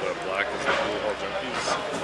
the black is the pool hall junkies.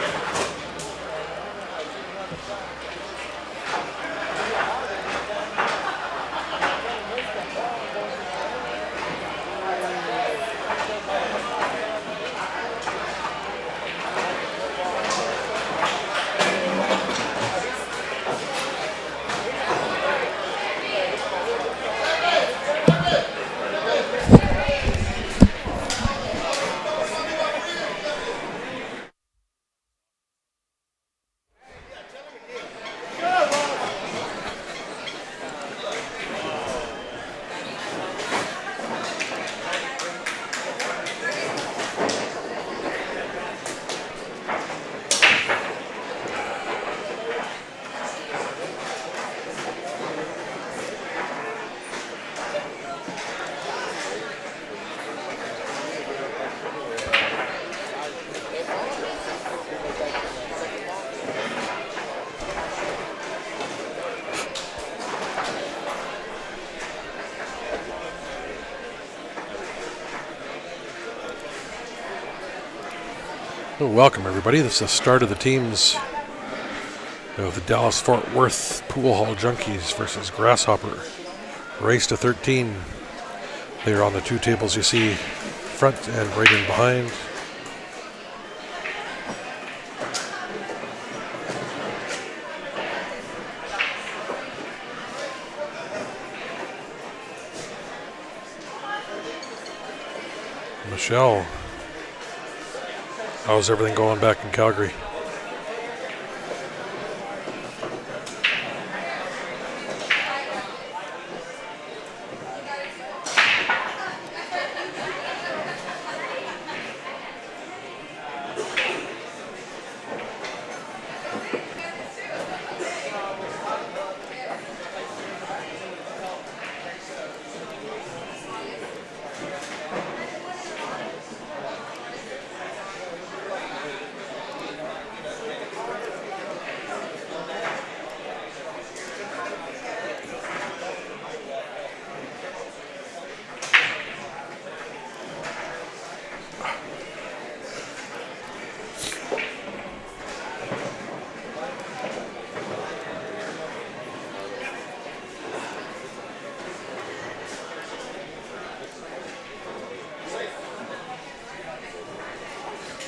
Well, welcome everybody. This is the start of the teams of the Dallas-Fort Worth Pool Hall Junkies versus Grasshopper. Race to 13. They are on the two tables you see front and right in behind. Michelle, how's everything going back in Calgary?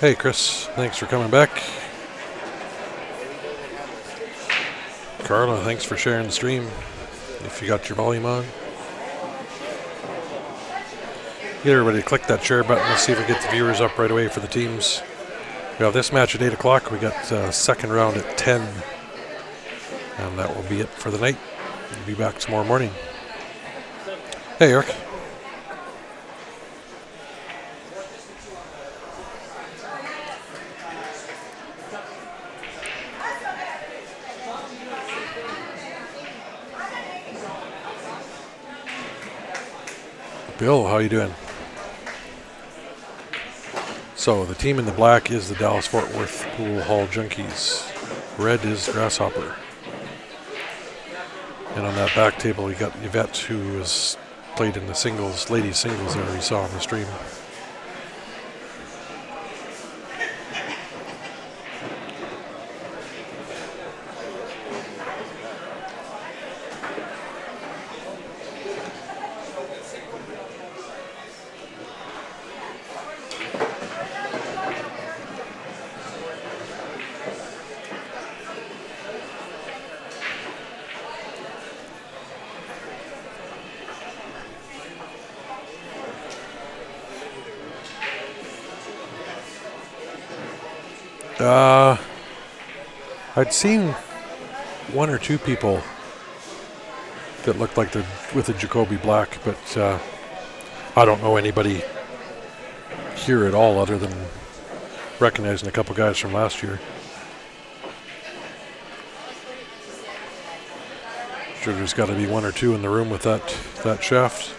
Hey Chris, thanks for coming back. Carla, thanks for sharing the stream. If you got your volume on. Get everybody to click that share button. Let's see if we get the viewers up right away for the teams. We have this match at 8 o'clock. We got second round at 10. And that will be it for the night. We'll be back tomorrow morning. Hey Eric. Bill, how you doing? So the team in the black is the Dallas-Fort Worth Pool Hall Junkies. Red is Grasshopper. And on that back table you got Yvette, who has played in the singles, ladies singles there we saw on the stream. I'd seen one or two people that looked like they're with a Jacoby Black, but I don't know anybody here at all other than recognizing a couple guys from last year. Sure, there's got to be one or two in the room with that shaft.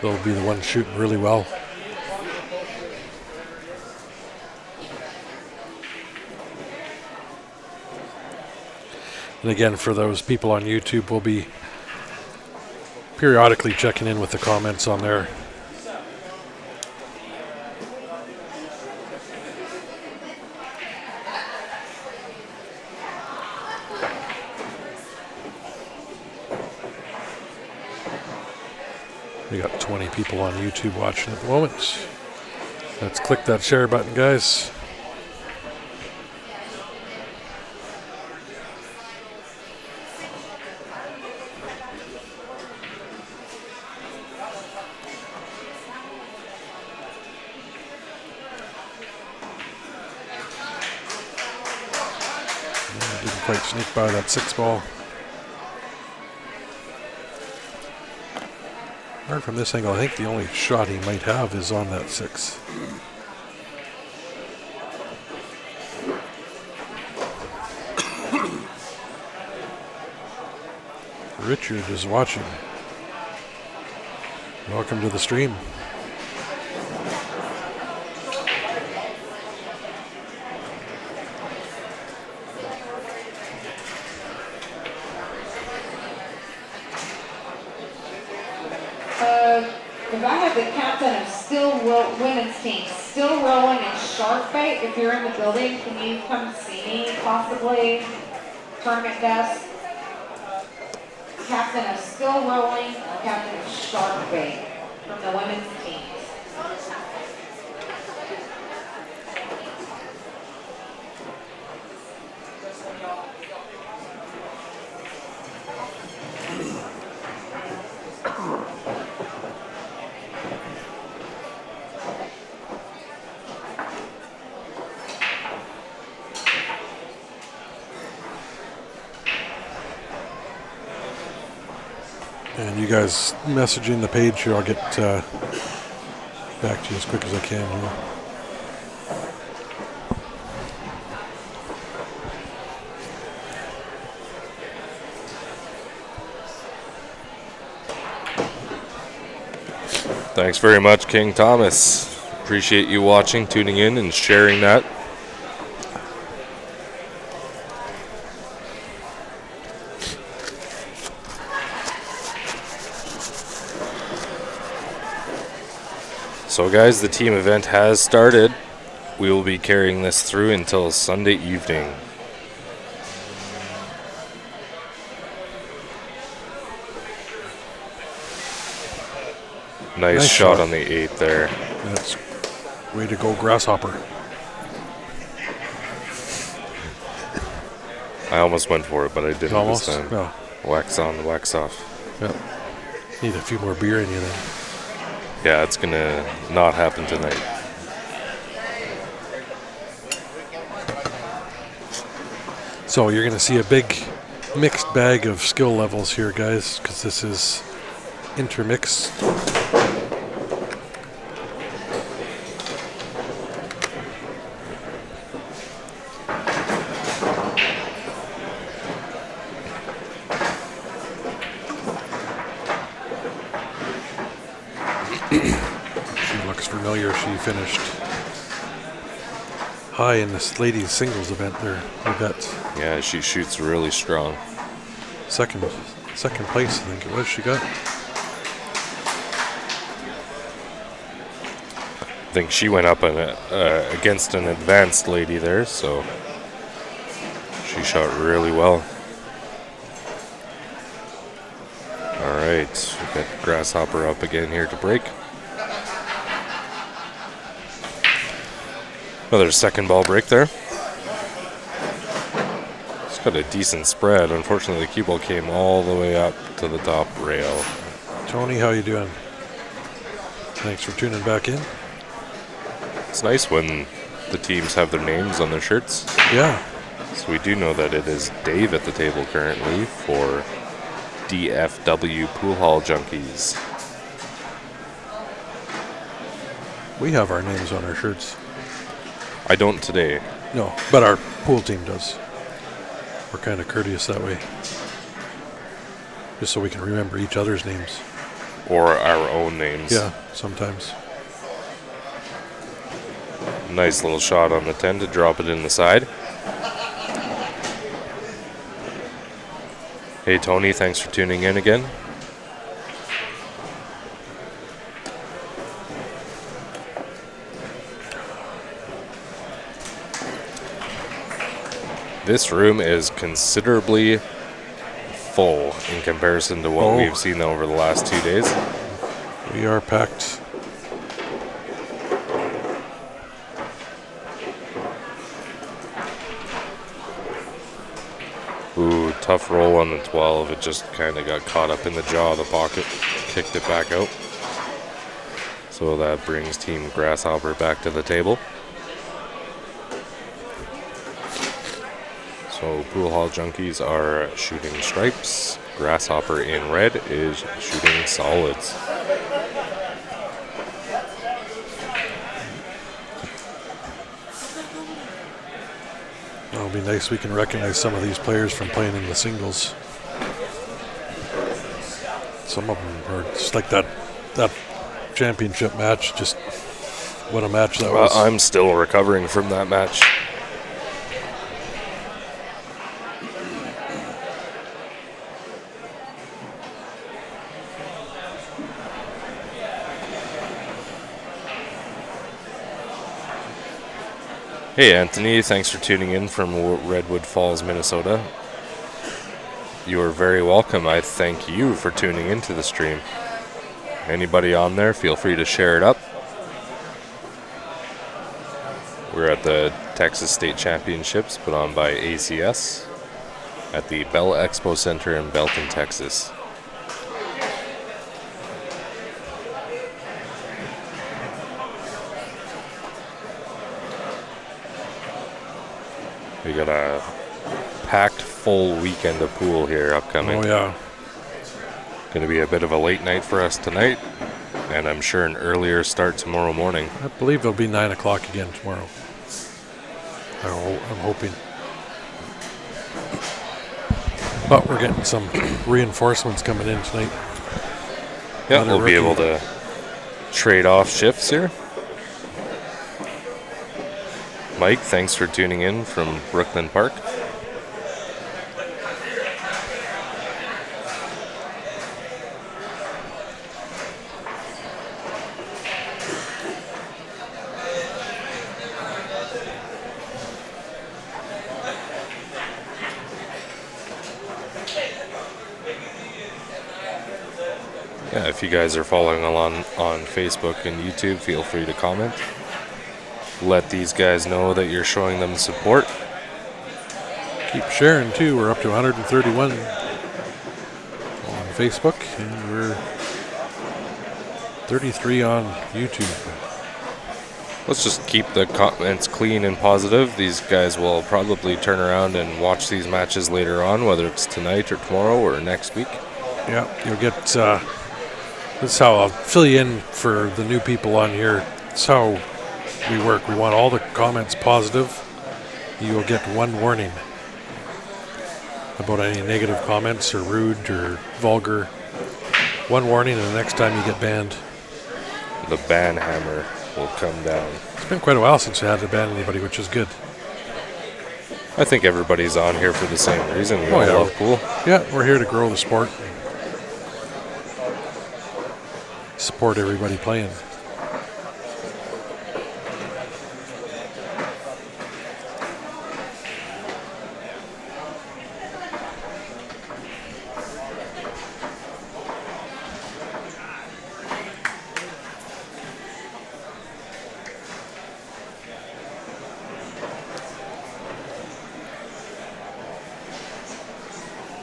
They'll be the ones shooting really well. And again, for those people on YouTube, we'll be periodically checking in with the comments on there. We got 20 people on YouTube watching at the moment. Let's click that share button, guys. Didn't quite sneak by that 6 ball. Or from this angle, I think the only shot he might have is on that 6. Richard is watching. Welcome to the stream. If I have the captain of women's team, still rolling and shark bait, if you're in the building, can you come see me possibly? Tournament desk. Captain of still rolling, captain of shark bait from the women's teams. And you guys messaging the page here, I'll get back to you as quick as I can here. Thanks very much, King Thomas. Appreciate you watching, tuning in, and sharing that. So guys, the team event has started. We will be carrying this through until Sunday evening. Nice shot on the 8 there. That's way to go, Grasshopper. I almost went for it, but I didn't Almost? this time. No. Wax on, wax off. Yeah. Need a few more beer in you then. Yeah, it's gonna not happen tonight. So you're going to see a big mixed bag of skill levels here, guys, because this is intermixed. She looks familiar. She finished high in this ladies singles event there, I bet. Yeah, she shoots really strong. Second place, I think it was, she got. I think she went up against an advanced lady there, so she shot really well. All right, we got Grasshopper up again here to break. Another second ball break there. It's got a decent spread. Unfortunately, the cue ball came all the way up to the top rail. Tony, how you doing? Thanks for tuning back in. It's nice when the teams have their names on their shirts. Yeah. So we do know that it is Dave at the table currently for DFW Pool Hall Junkies. We have our names on our shirts. I don't today. No, but our pool team does. We're kind of courteous that way. Just so we can remember each other's names. Or our own names. Yeah, sometimes. Nice little shot on the 10 to drop it in the side. Hey Tony, thanks for tuning in again. This room is considerably full in comparison to what we've seen over the last 2 days. We are packed. Ooh, tough roll on the 12. It just kind of got caught up in the jaw of the pocket. Kicked it back out. So that brings Team Grasshopper back to the table. So Pool Hall Junkies are shooting stripes. Grasshopper in red is shooting solids. It'll be nice we can recognize some of these players from playing in the singles. Some of them are just like that championship match. Just what a match that was. I'm still recovering from that match. Hey Anthony, thanks for tuning in from Redwood Falls, Minnesota. You are very welcome. I thank you for tuning into the stream. Anybody on there, feel free to share it up. We're at the Texas State Championships put on by ACS at the Bell Expo Center in Belton, Texas. We got a packed full weekend of pool here upcoming. Oh, yeah. Going to be a bit of a late night for us tonight, and I'm sure an earlier start tomorrow morning. I believe it'll be 9 o'clock again tomorrow. I'm hoping. But we're getting some reinforcements coming in tonight. Yeah, we'll be able to trade off shifts here. Mike, thanks for tuning in from Brooklyn Park. Yeah, if you guys are following along on Facebook and YouTube, feel free to comment. Let these guys know that you're showing them support. Keep sharing too. We're up to 131 on Facebook, and we're 33 on YouTube. Let's just keep the comments clean and positive. These guys will probably turn around and watch these matches later on, whether it's tonight or tomorrow or next week. Yeah, you'll get. This is how I'll fill you in for the new people on here. It's how we work. We want all the comments positive. You will get one warning about any negative comments or rude or vulgar. One warning, and the next time you get banned. The ban hammer will come down. It's been quite a while since we had to ban anybody, which is good. I think everybody's on here for the same reason. We all yeah. love pool. Yeah, we're here to grow the sport. Support everybody playing.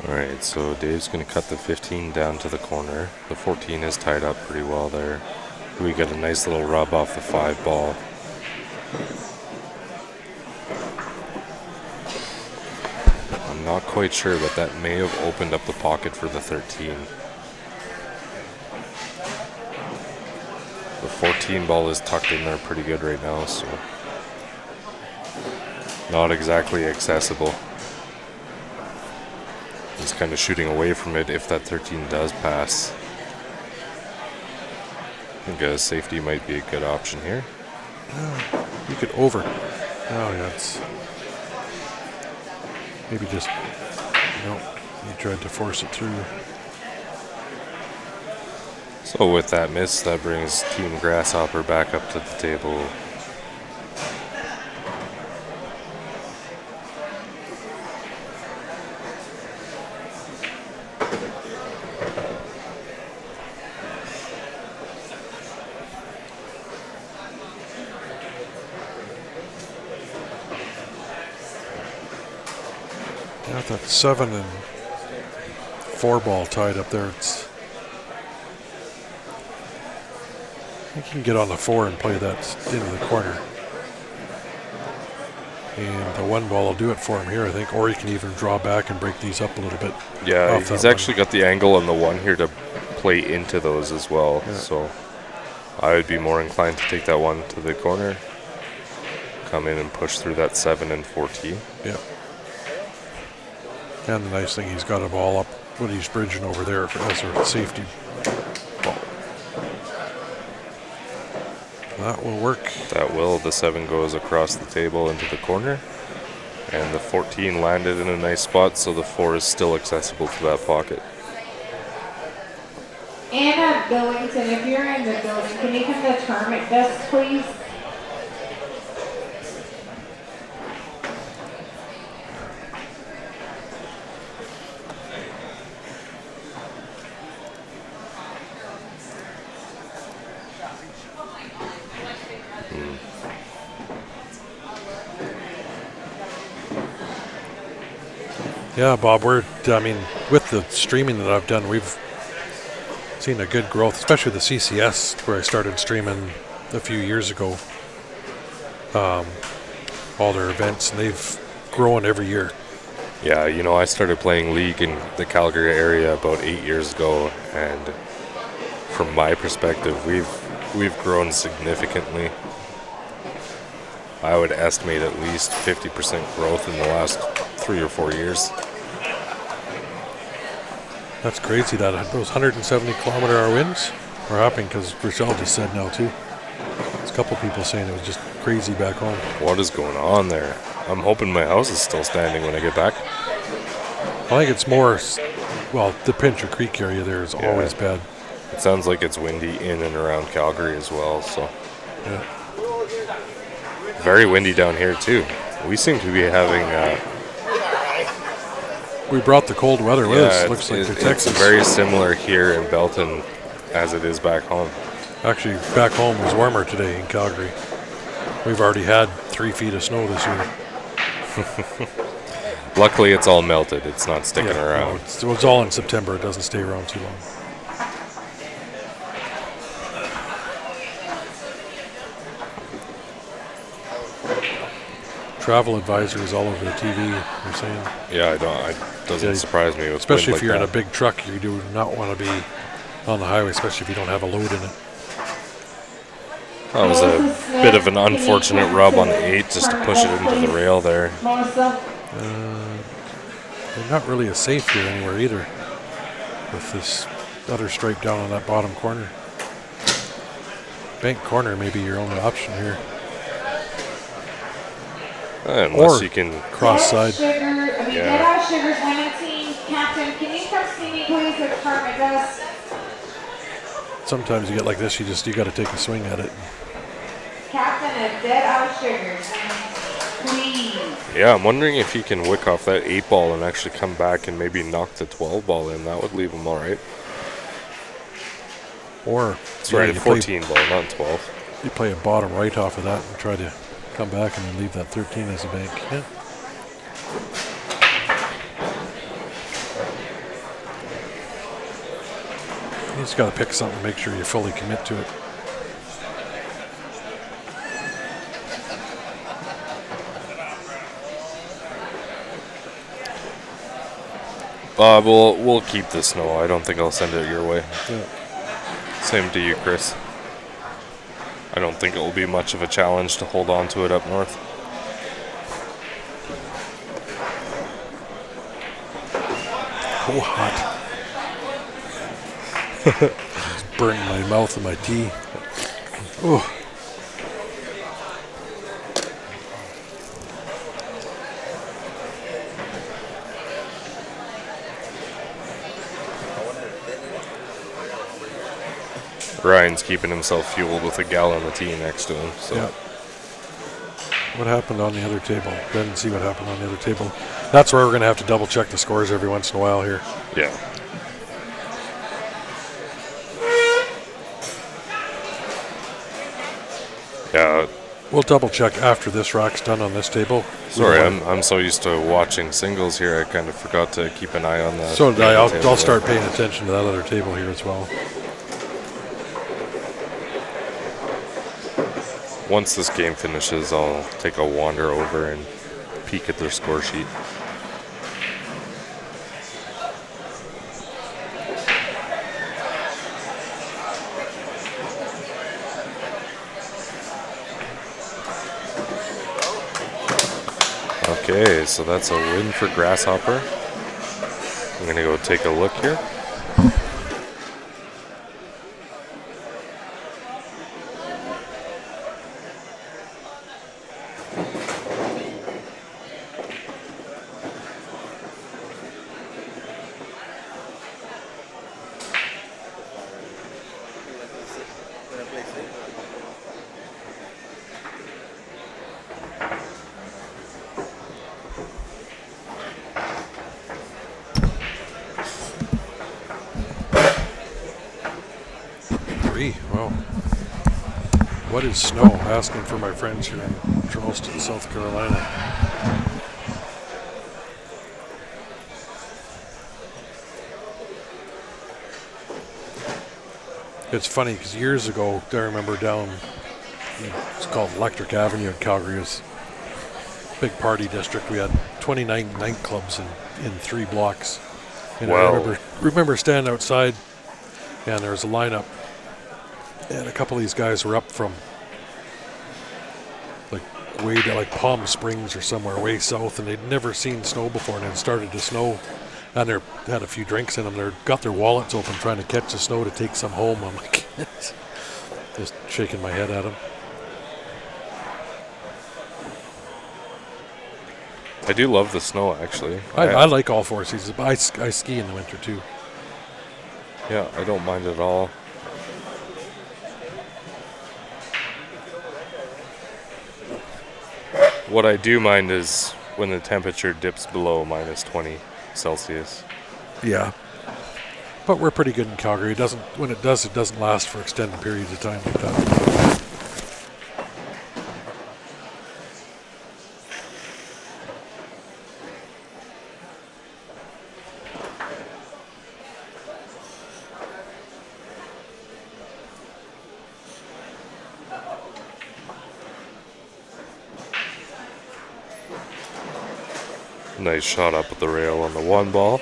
Alright, so Dave's going to cut the 15 down to the corner. The 14 is tied up pretty well there. We get a nice little rub off the 5 ball. I'm not quite sure, but that may have opened up the pocket for the 13. The 14 ball is tucked in there pretty good right now, so not exactly accessible. He's kind of shooting away from it if that 13 does pass. I think a safety might be a good option here. You could over. Oh, yeah, it's maybe just, no, you tried to force it through. So with that miss, that brings Team Grasshopper back up to the table. Got that 7 and 4 ball tied up there. I think you can get on the 4 and play that into the corner. And the 1 ball will do it for him here, I think. Or he can even draw back and break these up a little bit. Yeah, he's actually got the angle on the 1 here to play into those as well. Yeah. So I would be more inclined to take that 1 to the corner, come in and push through that 7 and 4T. Yeah. And the nice thing, he's got a ball up when he's bridging over there as a safety ball. That will work. That will. The 7 goes across the table into the corner. And the 14 landed in a nice spot, so the 4 is still accessible to that pocket. Anna Billington, if you're in the building, can you come to the tournament desk, please? Yeah, Bob, with the streaming that I've done, we've seen a good growth, especially the CCS, where I started streaming a few years ago. All their events, and they've grown every year. Yeah, I started playing League in the Calgary area about 8 years ago, and from my perspective, we've grown significantly. I would estimate at least 50% growth in the last 3 or 4 years. That's crazy that those 170-kilometer-hour winds are happening, because Rochelle just said now too. There's a couple people saying it was just crazy back home. What is going on there? I'm hoping my house is still standing when I get back. I think it's more, the Pincher Creek area there is always bad. It sounds like it's windy in and around Calgary as well, so. Yeah. Very windy down here too. We seem to be having... we brought the cold weather with us. Looks like Texas. It's very similar here in Belton as it is back home. Actually, back home was warmer today in Calgary. We've already had 3 feet of snow this year. Luckily, it's all melted. It's not sticking around. No, it's all in September. It doesn't stay around too long. Travel advisories all over the TV, you're saying? Yeah, it doesn't surprise me. Especially if you're in a big truck, you do not want to be on the highway, especially if you don't have a load in it. That was a bit of an unfortunate rub on the 8 just to push it into the rail there. They're not really as safe here anywhere either, with this other stripe down on that bottom corner. Bank corner may be your only option here. Unless you can cross side. Dead Eye Sugar's women's team captain, can you come see me please at tournament desk? Sometimes you get like this, you got to take a swing at it. Captain of Dead Eye Sugars, please. Yeah, I'm wondering if he can wick off that 8 ball and actually come back and maybe knock the 12 ball in. That would leave him all right. Or sorry, the 14 ball, not 12. You play a bottom right off of that and try to come back and then leave that 13 as a bank. Yeah. You just got to pick something, make sure you fully commit to it. Bob, we'll keep the snow. I don't think I'll send it your way. Yeah. Same to you, Chris. I don't think it will be much of a challenge to hold on to it up north. Oh, hot. It's burning my mouth and my tea. Oh. Ryan's keeping himself fueled with a gallon of tea next to him. So. Yeah. What happened on the other table? Didn't see what happened on the other table. That's where we're going to have to double check the scores every once in a while here. Yeah. Yeah. We'll double check after this rack's done on this table. Sorry, I'm so used to watching singles here, I kind of forgot to keep an eye on that. So did I. I'll start paying attention to that other table here as well. Once this game finishes, I'll take a wander over and peek at their score sheet. Okay, so that's a win for Grasshopper. I'm going to go take a look here. Well, what is snow? Asking for my friends here in Charleston, South Carolina. It's funny because years ago, I remember down, it's called Electric Avenue in Calgary. It was a big party district. We had 29 nightclubs in 3 blocks. And Wow. I remember standing outside, and there was a lineup. And a couple of these guys were up from like way to like Palm Springs or somewhere way south, and they'd never seen snow before, and it started to snow. And they had a few drinks in them. They got their wallets open trying to catch the snow to take some home. I'm like, just shaking my head at them. I do love the snow, actually. I like all 4 seasons, but I ski in the winter too. Yeah, I don't mind at all. What I do mind is when the temperature dips below minus 20 Celsius. Yeah. But we're pretty good in Calgary. When it doesn't last for extended periods of time like that. Nice shot up at the rail on the 1 ball.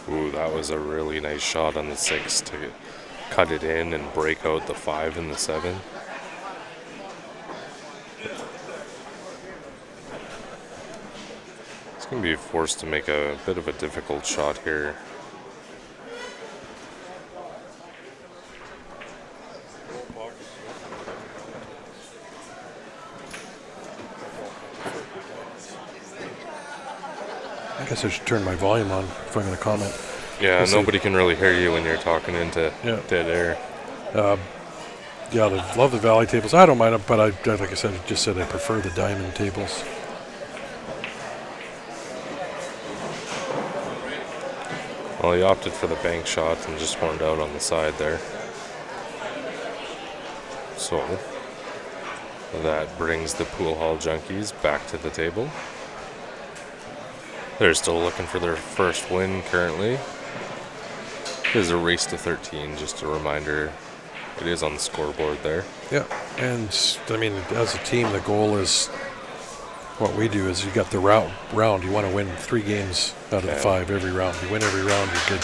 Ooh, that was a really nice shot on the 6 to cut it in and break out the 5 and the 7. Going to be forced to make a bit of a difficult shot here. I guess I should turn my volume on if I'm going to comment. Yeah, nobody can really hear you when you're talking into dead air. Yeah, I love the valley tables. I don't mind them, but like I said, I prefer the diamond tables. Well, he opted for the bank shot and just horned out on the side there. So that brings the Pool Hall Junkies back to the table. They're still looking for their first win currently. There's a race to 13, just a reminder. It is on the scoreboard there. Yeah, and I mean, as a team, the goal is, what we do is you got the round. You want to win 3 games out of the 5 every round. You win every round, you're good.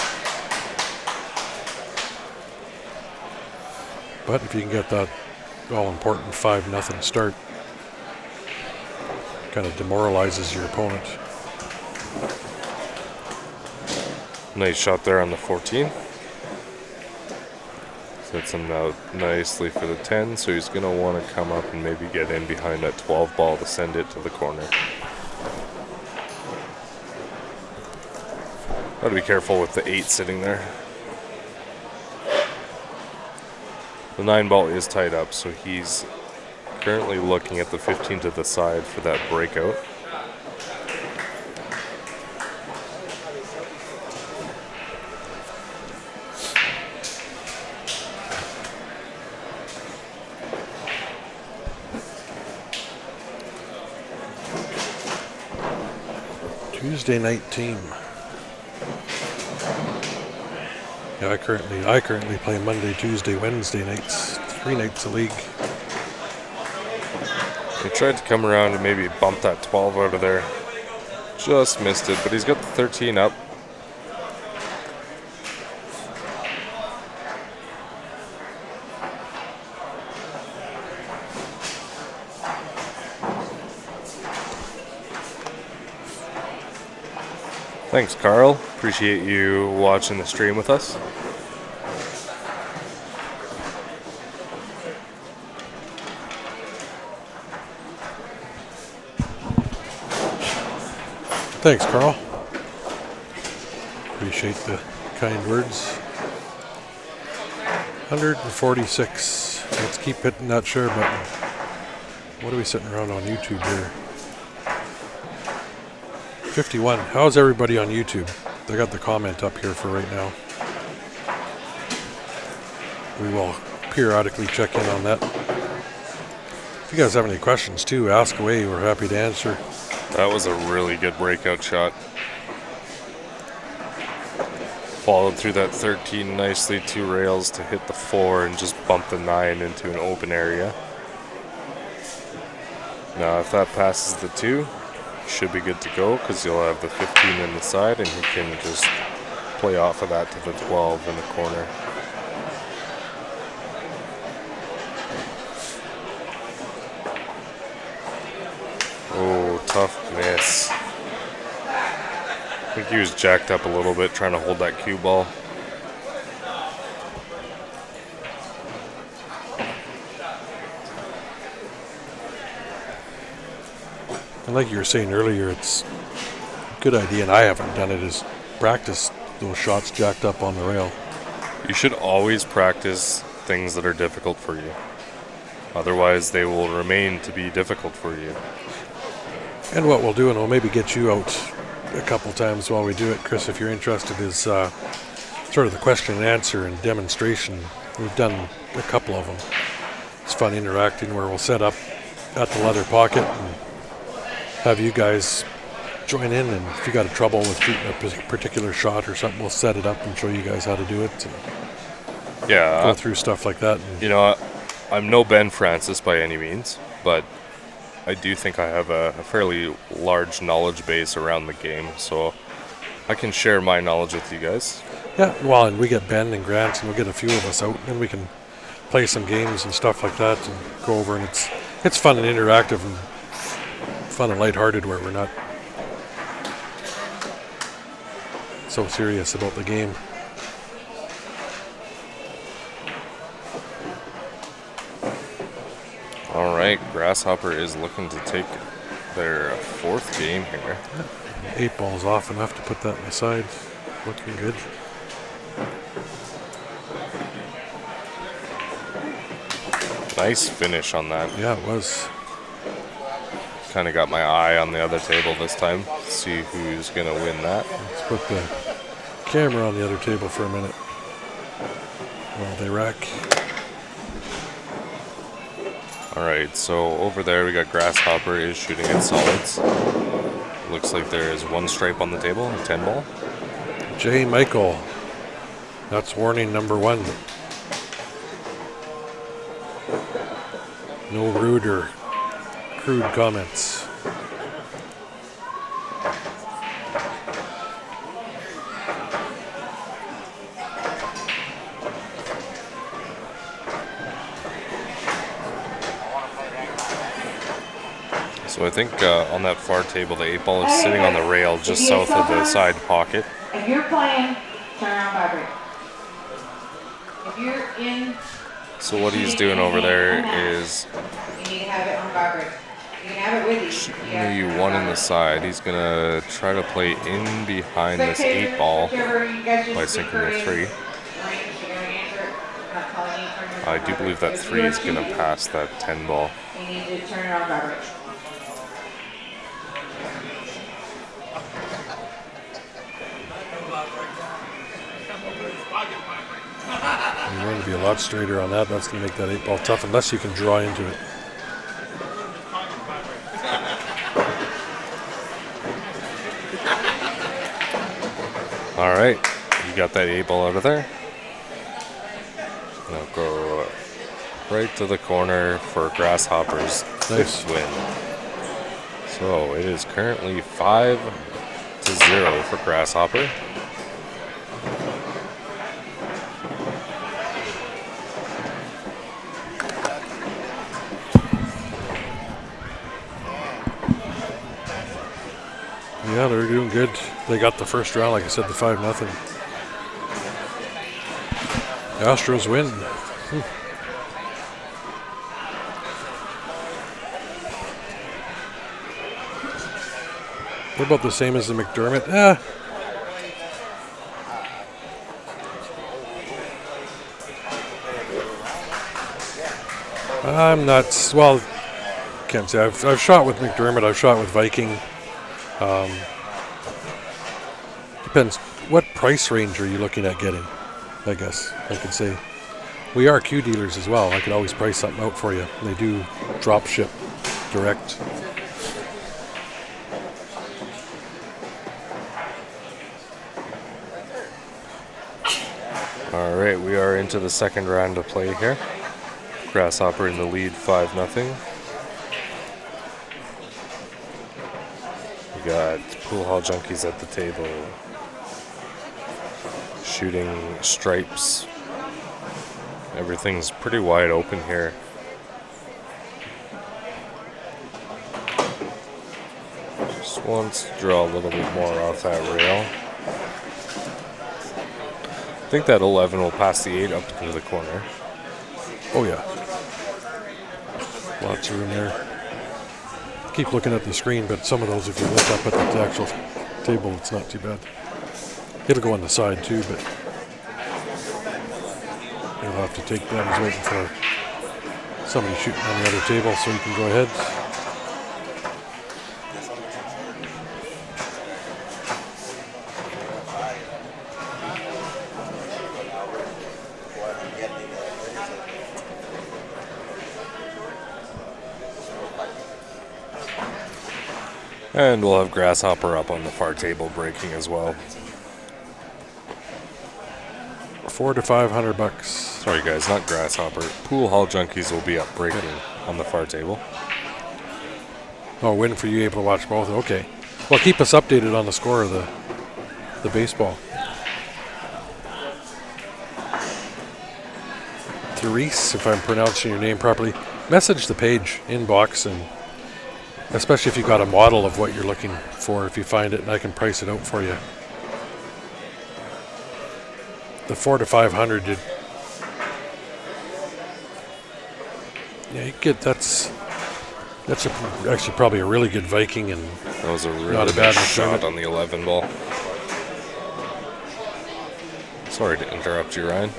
But if you can get that all-important 5-0 start, kind of demoralizes your opponent. Nice shot there on the 14. Sets him out nicely for the 10, so he's going to want to come up and maybe get in behind that 12 ball to send it to the corner. Got to be careful with the 8 sitting there. The 9 ball is tied up, so he's currently looking at the 15 to the side for that breakout. Tuesday night team. Yeah, I currently play Monday, Tuesday, Wednesday nights, 3 nights a league. He tried to come around and maybe bump that 12 out of there. Just missed it, but he's got the 13 up. Thanks, Carl. Appreciate you watching the stream with us. Thanks, Carl. Appreciate the kind words. 146. Let's keep hitting that share button. What are we sitting around on YouTube here? 51. How's everybody on YouTube? I got the comment up here for right now. We will periodically check in on that. If you guys have any questions too, ask away. We're happy to answer. That was a really good breakout shot. Followed through that 13 nicely, 2 rails to hit the 4 and just bump the 9 into an open area. Now if that passes the 2, should be good to go because you'll have the 15 in the side and he can just play off of that to the 12 in the corner. Oh, tough miss. I think he was jacked up a little bit trying to hold that cue ball. And like you were saying earlier, it's a good idea, and I haven't done it, is practice those shots jacked up on the rail. You should always practice things that are difficult for you. Otherwise, they will remain to be difficult for you. And what we'll do, and we'll maybe get you out a couple times while we do it, Chris, if you're interested, is sort of the question and answer and demonstration. We've done a couple of them. It's fun interacting where we'll set up at the leather pocket and have you guys join in, and if you got a trouble with shooting a particular shot or something, we'll set it up and show you guys how to do it. Yeah. Go through stuff like that. You know, I'm no Ben Francis by any means, but I do think I have a fairly large knowledge base around the game, so I can share my knowledge with you guys. Yeah, well, and we get Ben and Grant, and we'll get a few of us out, and we can play some games and stuff like that and go over, and it's fun and interactive and fun and lighthearted where we're not so serious about the game. All right, Grasshopper is looking to take their 4th game here. 8 balls off enough to put that in the side. Looking good. Nice finish on that. Yeah, it was. Kind of got my eye on the other table this time. See who's going to win that. Let's put the camera on the other table for a minute while they rack. All right, so over there we got Grasshopper is shooting at solids. Looks like there is 1 stripe on the table, a 10 ball. J. Michael. That's warning number 1. No rude or crude comments. So I think on that far table, the 8 ball is sitting on the rail just south of the side pocket. If you're playing, turn around vibrate. If you're in... So what he's doing over there is... You need to have it on vibrate. You can have it with you. Maybe 1 in the side. He's going to try to play in behind this 8 ball by sinking the 3. You're going to answer it. I'm not calling you from your I do believe that 3 is going to pass that 10 ball. You need to turn it on garbage. You're going to be a lot straighter on that. That's going to make that 8 ball tough unless you can draw into it. All right, you got that 8 ball out of there. Now go right to the corner for Grasshopper's 5th win. So it is currently 5-0 for Grasshopper. Yeah, they're doing good. They got the first round, like I said, the 5-0. The Astros win. They're about the same as the McDermott. I'm not, well, can't say. I've shot with McDermott, I've shot with Viking. Depends. What price range are you looking at getting? I guess I could say. We are Q dealers as well. I could always price something out for you. They do drop ship direct. All right, we are into the second round of play here. Grasshopper in the lead 5-0. We got Pool Hall Junkies at the table. Shooting stripes. Everything's pretty wide open here. Just wants to draw a little bit more off that rail. I think that 11 will pass the 8 up into the corner. Oh yeah. Lots of room there. Keep looking at the screen, but some of those, if you look up at the actual table, it's not too bad. It'll go on the side too, but you'll have to take that. He's waiting for somebody shooting on the other table so you can go ahead. And we'll have Grasshopper up on the far table breaking as well. $400 to $500. Sorry guys, not Grasshopper. Pool Hall Junkies will be up breaking on the far table. Oh, win for you, able to watch both. Okay. Well, keep us updated on the score of the baseball. Therese, if I'm pronouncing your name properly, message the page, inbox, and especially if you've got a model of what you're looking for, if you find it, and I can price it out for you. The $400 to $500, yeah, you get that's actually probably a really good Viking, and that was a really not a bad shot on the 11 ball. Sorry to interrupt you, Ryan.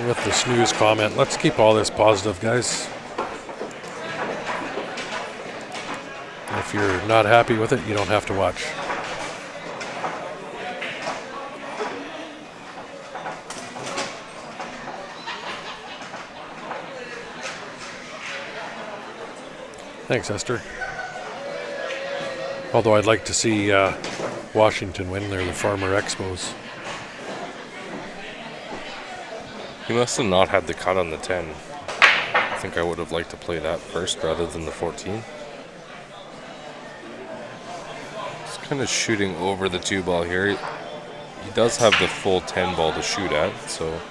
With the snooze comment, let's keep all this positive, guys. If you're not happy with it, you don't have to watch. Thanks, Esther. Although I'd like to see Washington win. They're the Farmer Expos. He must have not had the cut on the 10. I think I would have liked to play that first rather than the 14. He's kind of shooting over the 2 ball here. He does have the full 10 ball to shoot at, so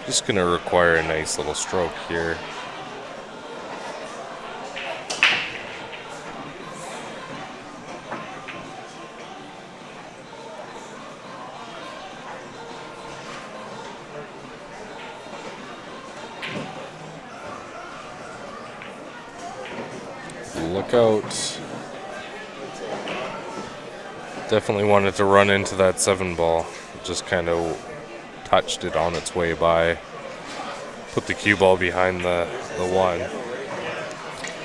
just going to require a nice little stroke here. Look out. Definitely wanted to run into that 7 ball. Just kind of touched it on its way by. Put the cue ball behind the 1.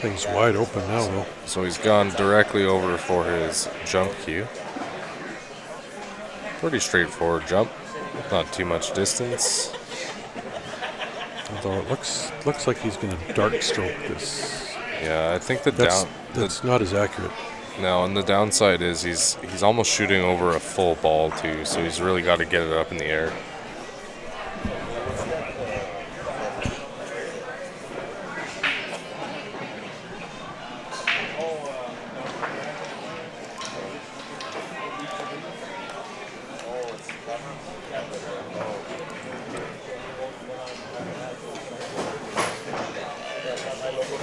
Things wide open now, though. So he's gone directly over for his jump cue. Pretty straightforward jump. Not too much distance. Although it looks like he's going to dart stroke this. Yeah, I think that's not as accurate. No, and the downside is he's almost shooting over a full ball too, so he's really got to get it up in the air.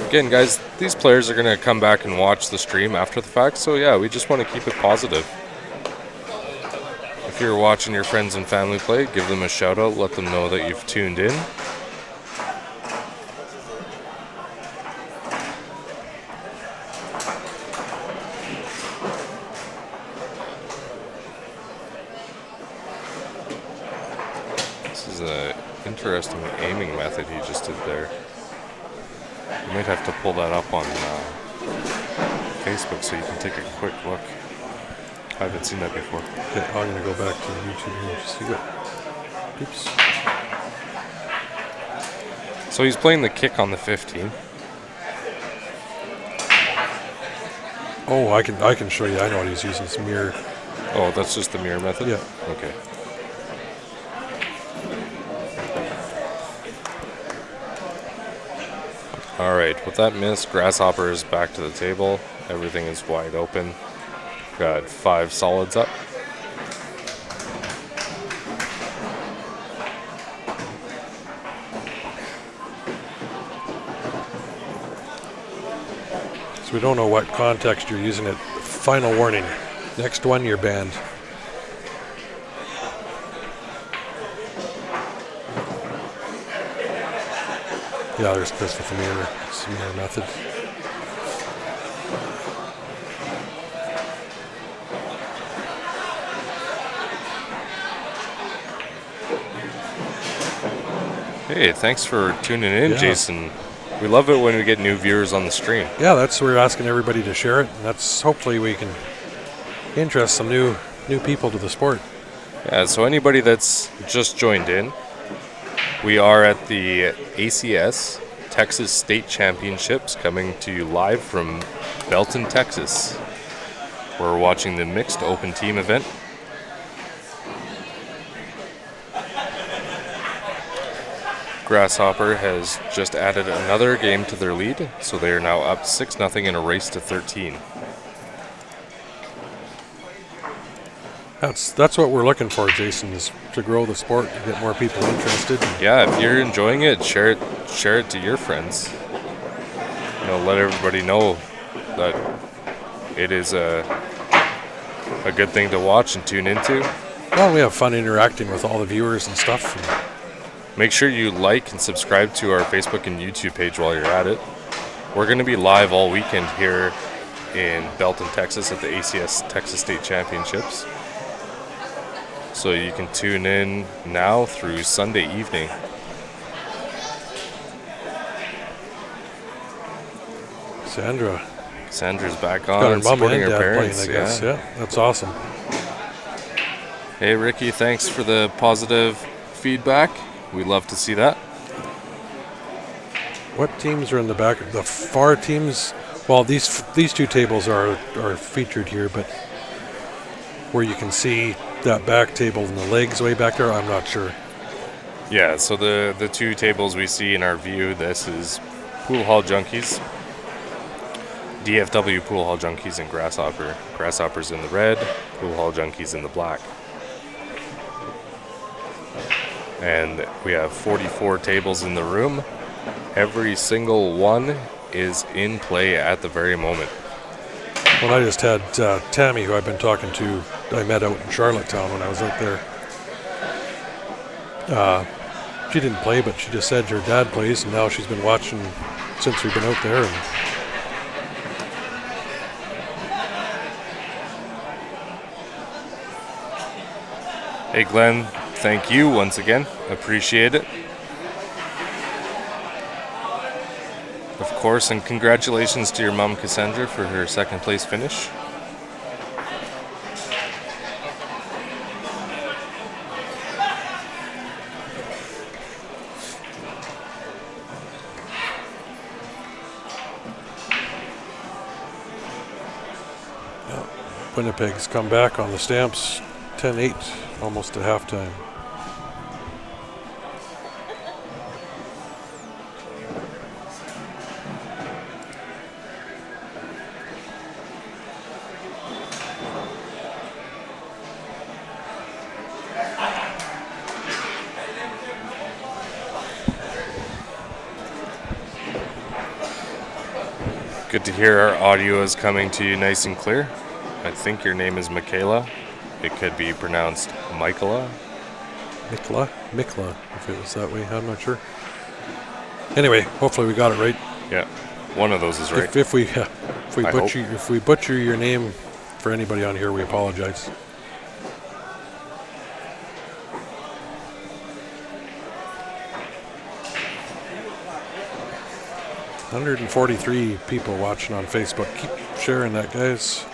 Again, guys, these players are going to come back and watch the stream after the fact, so yeah, we just want to keep it positive. If you're watching your friends and family play, give them a shout out, let them know that you've tuned in. This is an interesting aiming method he just did there. You might have to pull that up on Facebook so you can take a quick look. I haven't seen that before. Okay, I'm going to go back to YouTube and see what. Oops. So he's playing the kick on the 15. Oh, I can show you. I know what he's using. It's mirror. Oh, that's just the mirror method? Yeah. Okay. All right, with that miss, Grasshopper is back to the table. Everything is wide open. Got 5 solids up. So we don't know what context you're using it. Final warning. Next one, you're banned. Yeah, there's Chris with the mirror. It's the mirror method. Hey, thanks for tuning in, Jason. We love it when we get new viewers on the stream. Yeah, that's we're asking everybody to share it. And that's hopefully we can interest some new people to the sport. Yeah, so anybody that's just joined in, we are at the ACS Texas State Championships coming to you live from Belton, Texas. We're watching the mixed open team event. Grasshopper has just added another game to their lead, so they are now up 6-0 in a race to 13. That's what we're looking for, Jason, is to grow the sport and get more people interested. Yeah, if you're enjoying it, share it to your friends. You know, let everybody know that it is a good thing to watch and tune into. Well, we have fun interacting with all the viewers and stuff. Make sure you like and subscribe to our Facebook and YouTube page while you're at it. We're going to be live all weekend here in Belton, Texas at the ACS Texas State Championships. So you can tune in now through Sunday evening. Sandra's back on and supporting her parents. Playing, I guess. Yeah, that's awesome. Hey, Ricky, thanks for the positive feedback. We love to see that. What teams are in the back? The far teams. Well, these 2 tables are featured here, but where you can see that back table and the legs way back there, I'm not sure. Yeah, so the 2 tables we see in our view, this is Pool Hall Junkies, DFW Pool Hall Junkies, and Grasshopper. Grasshopper's in the red, Pool Hall Junkies in the black. And we have 44 tables in the room. Every single one is in play at the very moment. Well, I just had Tammy, who I've been talking to, I met out in Charlottetown when I was out there. She didn't play, but she just said her dad plays, and now she's been watching since we've been out there. And Hey, Glenn, thank you once again. Appreciate it. Of course, and congratulations to your mom, Cassandra, for her second place finish. Winnipeg's come back on the Stamps, 10-8, almost at halftime. Good to hear our audio is coming to you nice and clear. I think your name is Michaela. It could be pronounced Michaela. Mikla, if it was that way, I'm not sure. Anyway, hopefully we got it right. Yeah, one of those is right. If we butcher your name for anybody on here, we apologize. $143 people watching on Facebook. Keep sharing that, guys.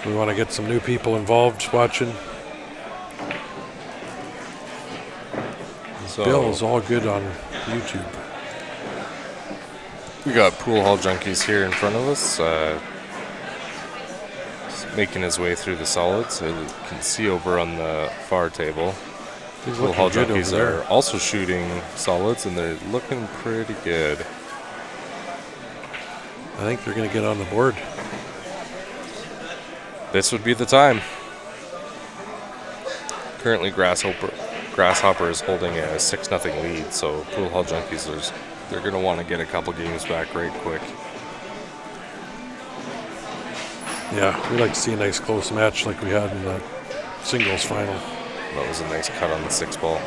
We want to get some new people involved watching. So Bill is all good on YouTube. we got Pool Hall Junkies here in front of us. He's making his way through the solids. So you can see over on the far table. He's Pool Hall looking good Junkies over there. are also shooting solids, and they're looking pretty good. I think they're going to get on the board. This would be the time. Currently, Grasshopper is holding a 6-0 lead, so Pool Hall Junkies, they're going to want to get a couple games back right quick. Yeah, we like to see a nice close match like we had in the singles final. That was a nice cut on the 6-ball.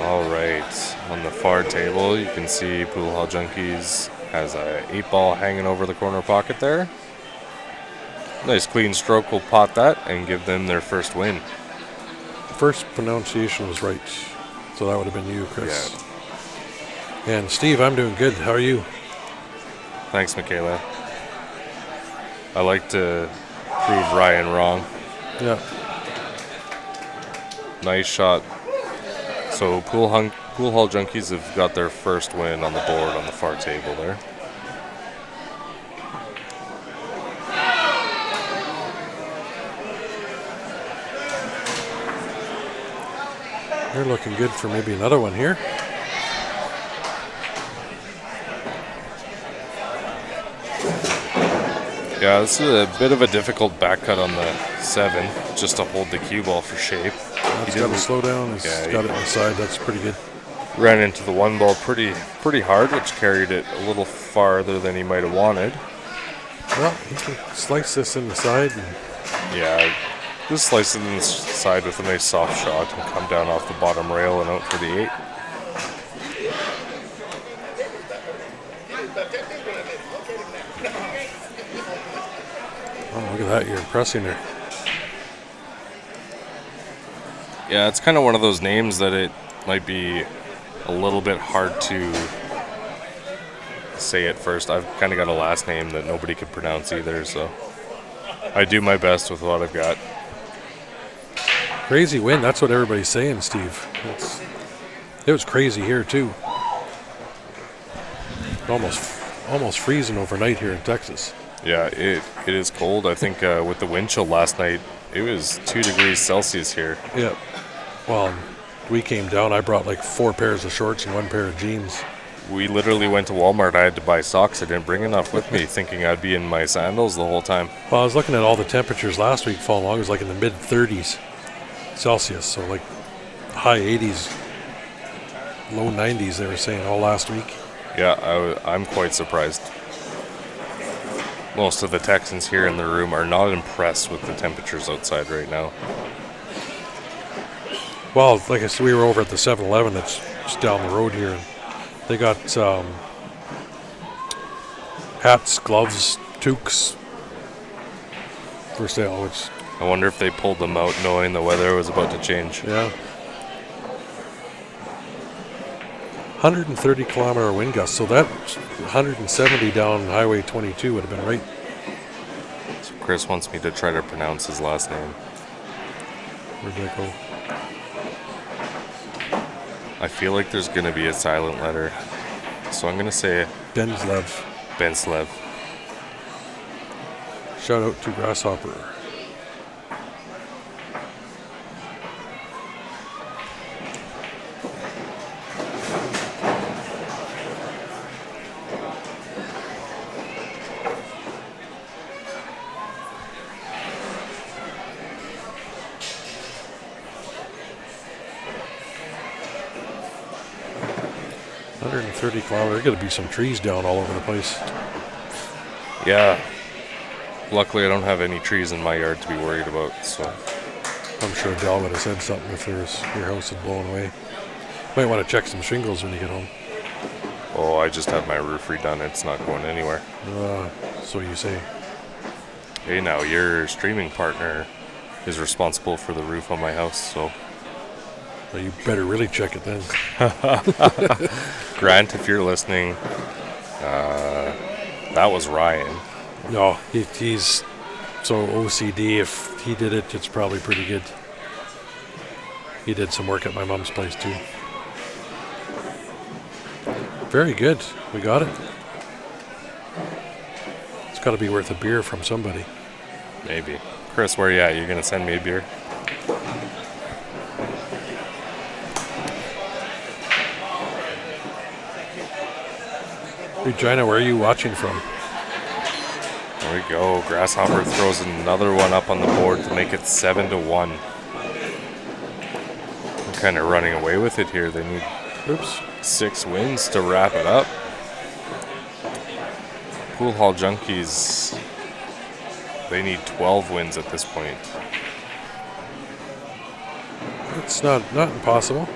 All right, on the far table, you can see Pool Hall Junkies has a 8-ball hanging over the corner pocket there. Nice clean stroke will pot that and give them their first win. The first pronunciation was right, so that would have been you, Chris. Yeah. And Steve, I'm doing good. How are you? Thanks, Michaela. I like to prove Ryan wrong. Yeah. Nice shot. So Pool Hall Junkies have got their first win on the board on the far table there. They're looking good for maybe another one here. Yeah, this is a bit of a difficult back cut on the 7, just to hold the cue ball for shape. That's got to slow down. He's got it inside. That's pretty good. Ran into the 1 ball pretty hard, which carried it a little farther than he might have wanted. Well, he can slice this in the side. And Yeah, just slice it in the side with a nice soft shot and come down off the bottom rail and out for the 8. oh, look at that. You're impressing her. Yeah, it's kind of one of those names that it might be a little bit hard to say at first. I've kind of got a last name that nobody could pronounce either, so I do my best with what I've got. Crazy win. That's what everybody's saying, Steve. It was crazy here, too. Almost freezing overnight here in Texas. Yeah, it is cold. I think with the wind chill last night, it was 2 degrees Celsius here. Yeah. Well, we came down. I brought like 4 pairs of shorts and 1 pair of jeans. We literally went to Walmart. I had to buy socks. I didn't bring enough with me, thinking I'd be in my sandals the whole time. Well, I was looking at all the temperatures last week falling along. It was like in the mid-30s Celsius, so like high 80s, low 90s, they were saying all last week. Yeah, I'm quite surprised. Most of the Texans here in the room are not impressed with the temperatures outside right now. Well, like I said, we were over at the 7-Eleven that's just down the road here. They got hats, gloves, toques for sale, which I wonder if they pulled them out knowing the weather was about to change. Yeah. 130-kilometer wind gust, so that 170 down Highway 22 would have been right. So Chris wants me to try to pronounce his last name. Where'd that go? I feel like there's going to be a silent letter. So I'm going to say Benslev. Benslev. Shout out to Grasshopper. There's got to be some trees down all over the place. Yeah. Luckily, I don't have any trees in my yard to be worried about, so. I'm sure Dal would have said something if your house had blown away. Might want to check some shingles when you get home. Oh, I just had my roof redone. It's not going anywhere. So you say. Hey, now, your streaming partner is responsible for the roof on my house, so. Well, you better really check it then. Grant, if you're listening, that was Ryan. No, he's so OCD. If he did it, it's probably pretty good. He did some work at my mom's place too. Very good. We got it. It's got to be worth a beer from somebody. Maybe. Chris, where you at? You're going to send me a beer? Regina, where are you watching from? There we go. Grasshopper throws another one up on the board to make it 7-1. They're kind of running away with it here. They need 6 wins to wrap it up. Pool Hall Junkies, they need 12 wins at this point. It's not impossible.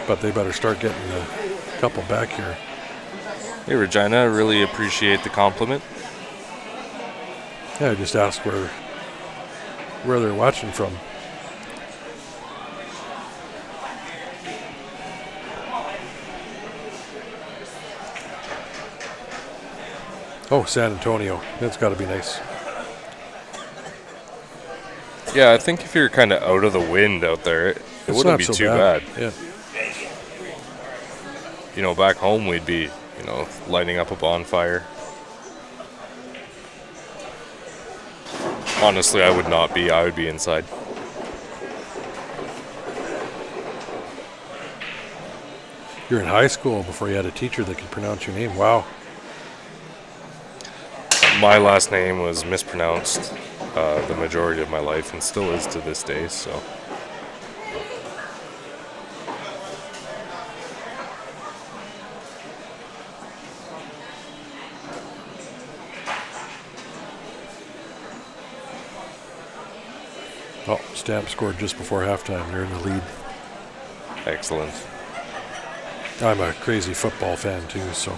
But they better start getting a couple back here. Hey, Regina, I really appreciate the compliment. Yeah, I just asked where they're watching from. Oh, San Antonio. That's got to be nice. Yeah, I think if you're kind of out of the wind out there, it wouldn't be so too bad. Yeah. You know, back home we'd be, lighting up a bonfire. Honestly, I would not be. I would be inside. You're in high school before you had a teacher that could pronounce your name. Wow. My last name was mispronounced the majority of my life and still is to this day, so. Oh, Stamp scored just before halftime. They're in the lead. Excellent. I'm a crazy football fan too, so.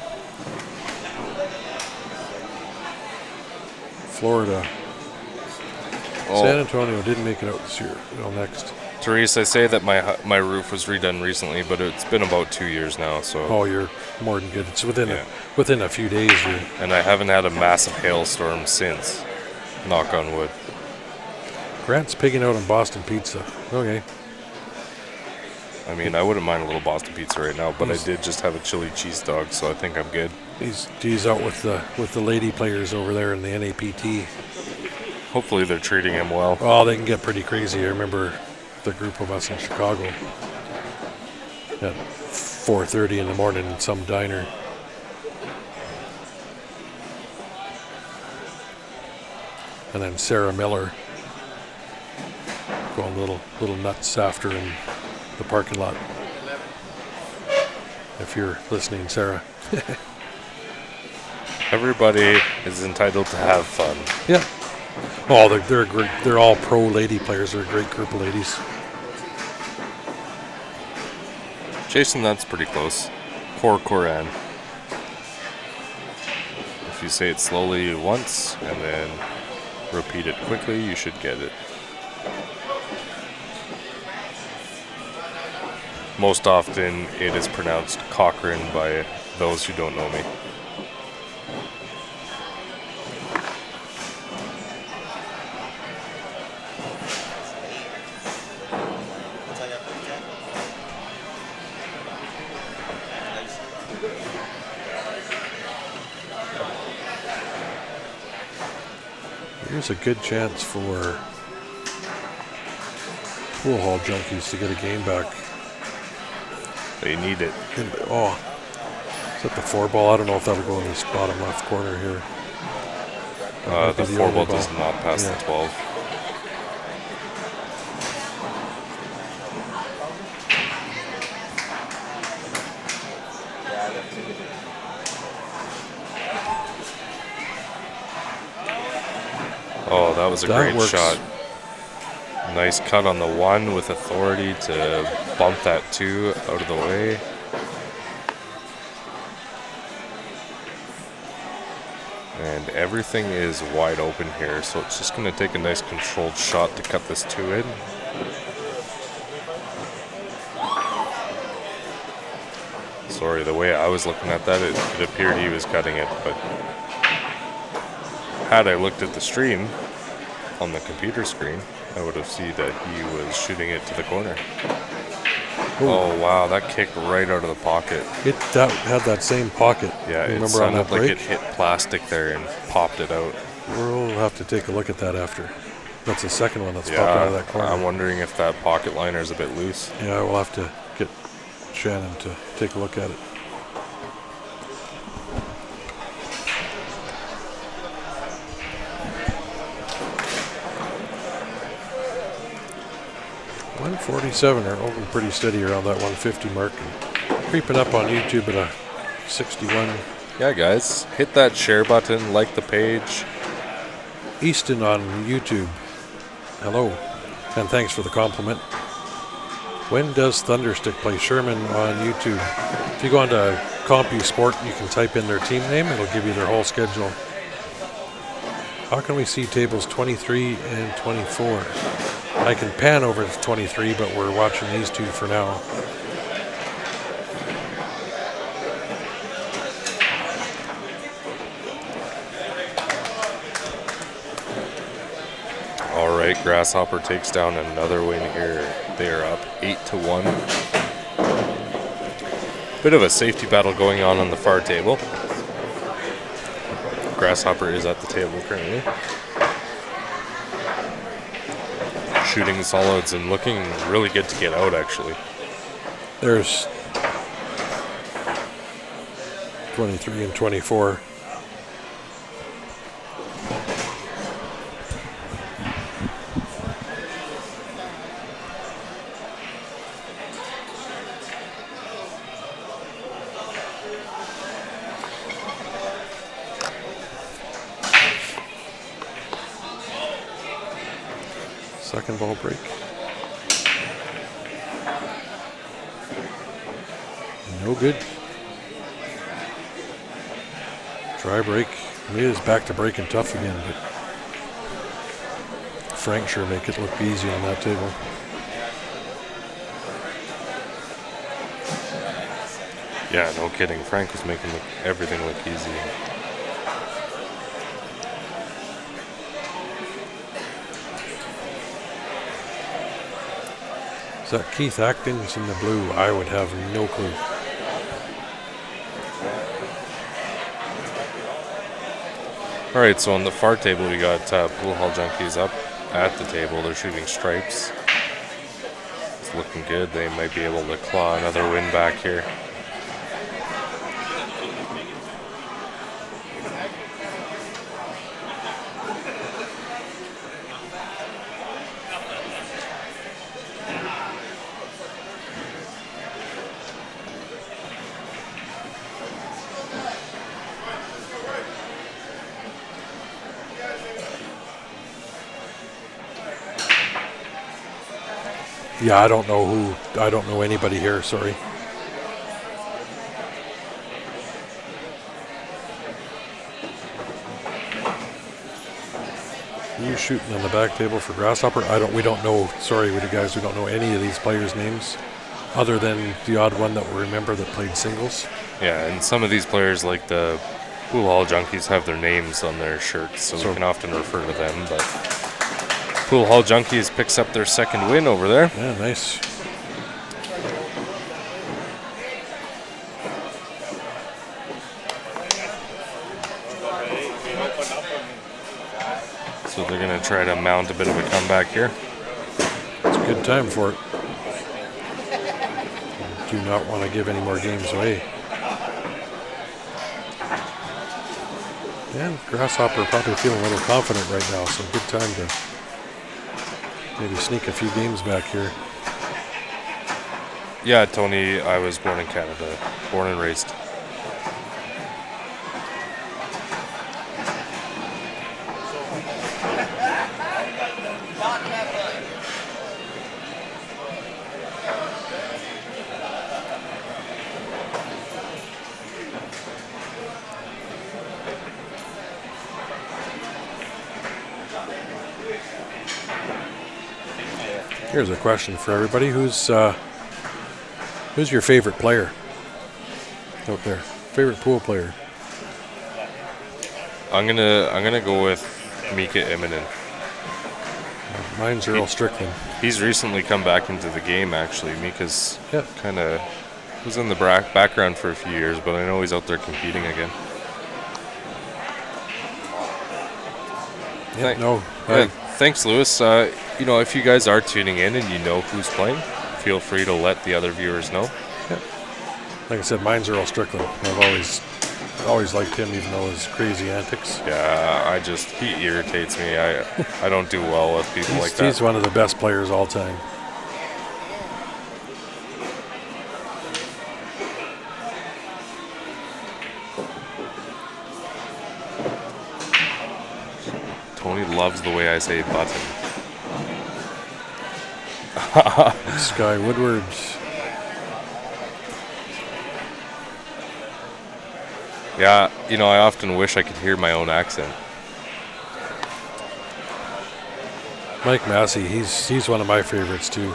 Florida. Oh. San Antonio didn't make it out this year. Next. Therese, I say that my roof was redone recently, but it's been about 2 years now, so. Oh, you're more than good. It's within a few days. And I haven't had a massive hailstorm since. Knock on wood. Grant's pigging out on Boston pizza. Okay. I mean, I wouldn't mind a little Boston pizza right now, but I did just have a chili cheese dog, so I think I'm good. He's out with the lady players over there in the NAPT. Hopefully they're treating him well. Oh, they can get pretty crazy. I remember the group of us in Chicago at 4:30 in the morning in some diner. And then Sarah Miller going little nuts after in the parking lot. If you're listening, Sarah. Everybody is entitled to have fun. Yeah. Oh, they're great. They're all pro lady players. They're a great group of ladies. Jason, that's pretty close. Coran. If you say it slowly once and then repeat it quickly, you should get it. Most often it is pronounced Cochrane by those who don't know me. Here's a good chance for Pool Hall Junkies to get a game back. They need it. And, oh, is that the 4-ball? I don't know if that'll go in this bottom left corner here. The 4-ball does not pass the 12. Oh, that was a great shot. Nice cut on the 1 with authority to bump that 2 out of the way. And everything is wide open here, so it's just going to take a nice controlled shot to cut this 2 in. Sorry, the way I was looking at that, it appeared he was cutting it, but had I looked at the stream on the computer screen, I would have seen that he was shooting it to the corner. Ooh. Oh, wow, that kicked right out of the pocket. It had that same pocket. Yeah, remember it sounded on that like break? it hit plastic there and popped it out. We'll have to take a look at that after. That's the second one that's popped out of that corner. I'm wondering if that pocket liner is a bit loose. Yeah, we'll have to get Shannon to take a look at it. .147 are holding pretty steady around that 150 mark. And creeping up on YouTube at a 61. Yeah, guys, hit that share button, like the page. Easton on YouTube. Hello, and thanks for the compliment. When does Thunderstick play Sherman on YouTube? If you go onto CompuSport, you can type in their team name. It'll give you their whole schedule. How can we see tables 23 and 24? I can pan over to 23, but we're watching these two for now. All right, Grasshopper takes down another win here. They are up 8-1. Bit of a safety battle going on the far table. Grasshopper is at the table currently. Shooting solids and looking really good to get out, actually. There's 23 and 24. Second ball break. No good. Try break. He is back to breaking tough again, but Frank sure make it look easy on that table. Yeah, no kidding. Frank was making everything look easy. Is that Keith Atkins in the blue? I would have no clue. All right, so on the far table, we got Pool Hall Junkies up at the table. They're shooting stripes. It's looking good. They might be able to claw another win back here. Yeah, I don't know anybody here, sorry. Who's shooting on the back table for Grasshopper? We don't know. Sorry with you guys, we don't know any of these players' names, other than the odd one that we remember that played singles. Yeah, and some of these players, like the Pool Hall Junkies, have their names on their shirts, so we can often refer to them. But Pool Hall Junkies picks up their second win over there. Yeah, nice. So they're going to try to mount a bit of a comeback here. It's a good time for it. Do not want to give any more games away. And Grasshopper probably feeling a little confident right now, so good time to maybe sneak a few games back here. Yeah, Tony, I was born in Canada, born and raised. Here's a question for everybody: who's your favorite player out there? Favorite pool player? I'm gonna go with Mika Immonen. Mine's Earl Strickland. He's recently come back into the game. Actually, Mika's Yeah. kind of was in the background for a few years, but I know he's out there competing again. Yeah, no. Yeah, thanks, Lewis. You know, if you guys are tuning in and you know who's playing, feel free to let the other viewers know. Yeah. Like I said, mine's Earl Strickland. I've always liked him, even though his crazy antics. Yeah, he irritates me. I don't do well with people like that. He's one of the best players all time. Tony loves the way I say button. Sky Woodward. Yeah, you know, I often wish I could hear my own accent. Mike Massey, he's one of my favorites too.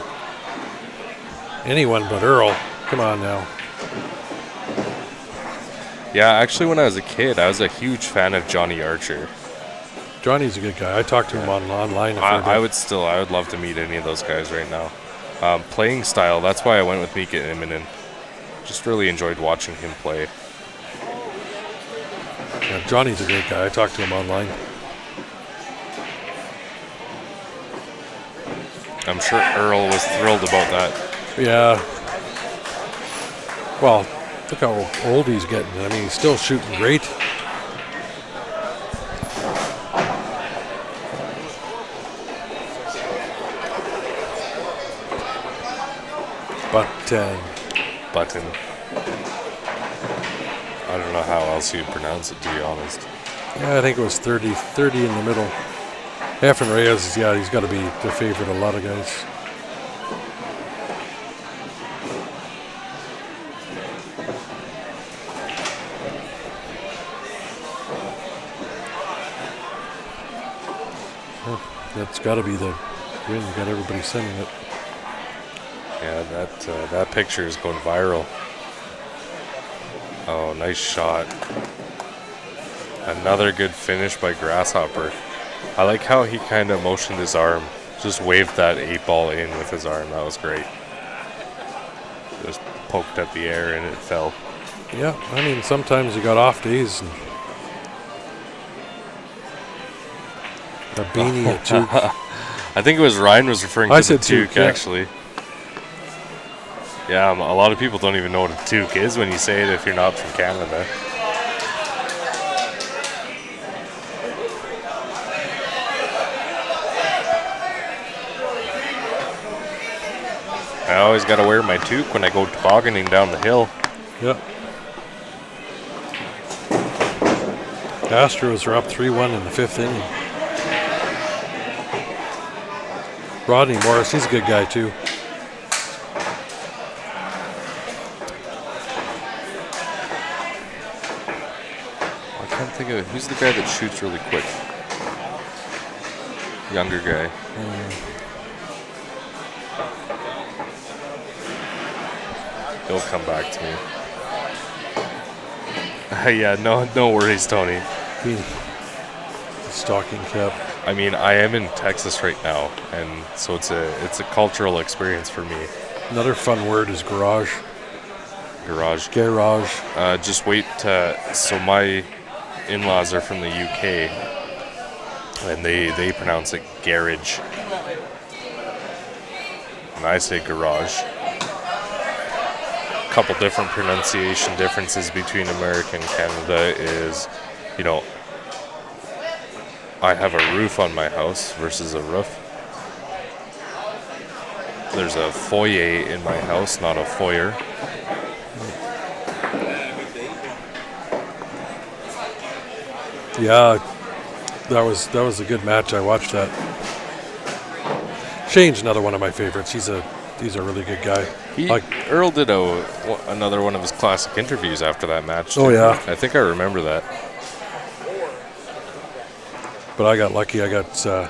Anyone but Earl. Come on now. Yeah, actually, when I was a kid, I was a huge fan of Johnny Archer. Johnny's a good guy. I talked to him online. I would love to meet any of those guys right now. Playing style, that's why I went with Mika Immonen. Just really enjoyed watching him play. Yeah, Johnny's a great guy. I talked to him online. I'm sure Earl was thrilled about that. Yeah. Well, look how old he's getting. I mean, he's still shooting great. Button. I don't know how else you'd pronounce it, to be honest. Yeah, I think it was 30 in the middle. Efren Reyes, yeah, he's got to be the favorite of a lot of guys. That's got to be the win. Got everybody sending it. Yeah, that picture is going viral. Oh, nice shot. Another good finish by Grasshopper. I like how he kind of motioned his arm. Just waved that 8-ball in with his arm. That was great. Just poked at the air and it fell. Yeah, I mean, sometimes you got off days. And a beanie at Tuke. I think it was Ryan was referring to the Tuke, yeah. actually. Yeah, a lot of people don't even know what a toque is when you say it if you're not from Canada. I always got to wear my toque when I go tobogganing down the hill. Yep. Astros are up 3-1 in the 5th inning. Rodney Morris, he's a good guy too. I can't think of it. Who's the guy that shoots really quick? Younger guy. He'll come back to me. Yeah, no worries, Tony. The stocking cap. I mean, I am in Texas right now, and so it's a cultural experience for me. Another fun word is garage. Garage. Garage. Just wait. So my in-laws are from the UK, and they pronounce it garage, and I say garage. A couple different pronunciation differences between America and Canada is, I have a roof on my house versus a roof. There's a foyer in my house, not a foyer. Yeah, that was a good match. I watched that. Shane's another one of my favorites. He's a really good guy. Earl did another one of his classic interviews after that match. Oh yeah, I think I remember that. But I got lucky. I got to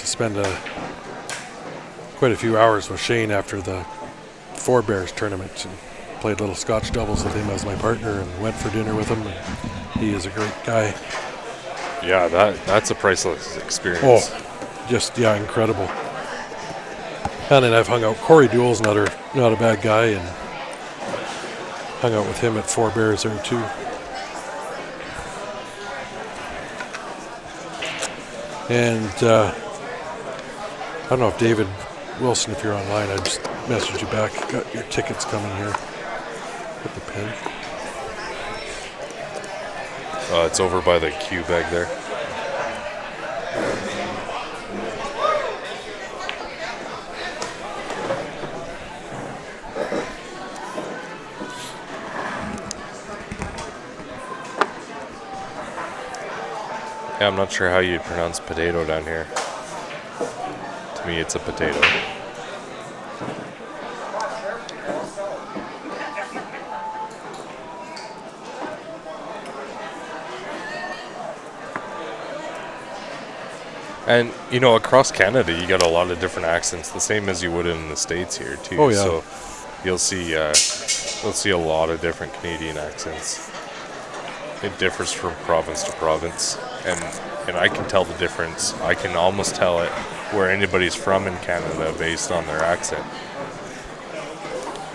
spend quite a few hours with Shane after the Four Bears tournament and played little Scotch doubles with him as my partner and went for dinner with him. And he is a great guy. Yeah, that's a priceless experience. Oh, just incredible. And then I've hung out. Corey Duell's not a bad guy, and hung out with him at Four Bears there too. And I don't know if David Wilson, if you're online, I just messaged you back. Got your tickets coming here. Put the pen. It's over by the cue bag there. Yeah, I'm not sure how you'd pronounce potato down here. To me, it's a potato. And, across Canada, you got a lot of different accents, the same as you would in the States here, too. Oh, yeah. So you'll see a lot of different Canadian accents. It differs from province to province, and I can tell the difference. I can almost tell it where anybody's from in Canada based on their accent.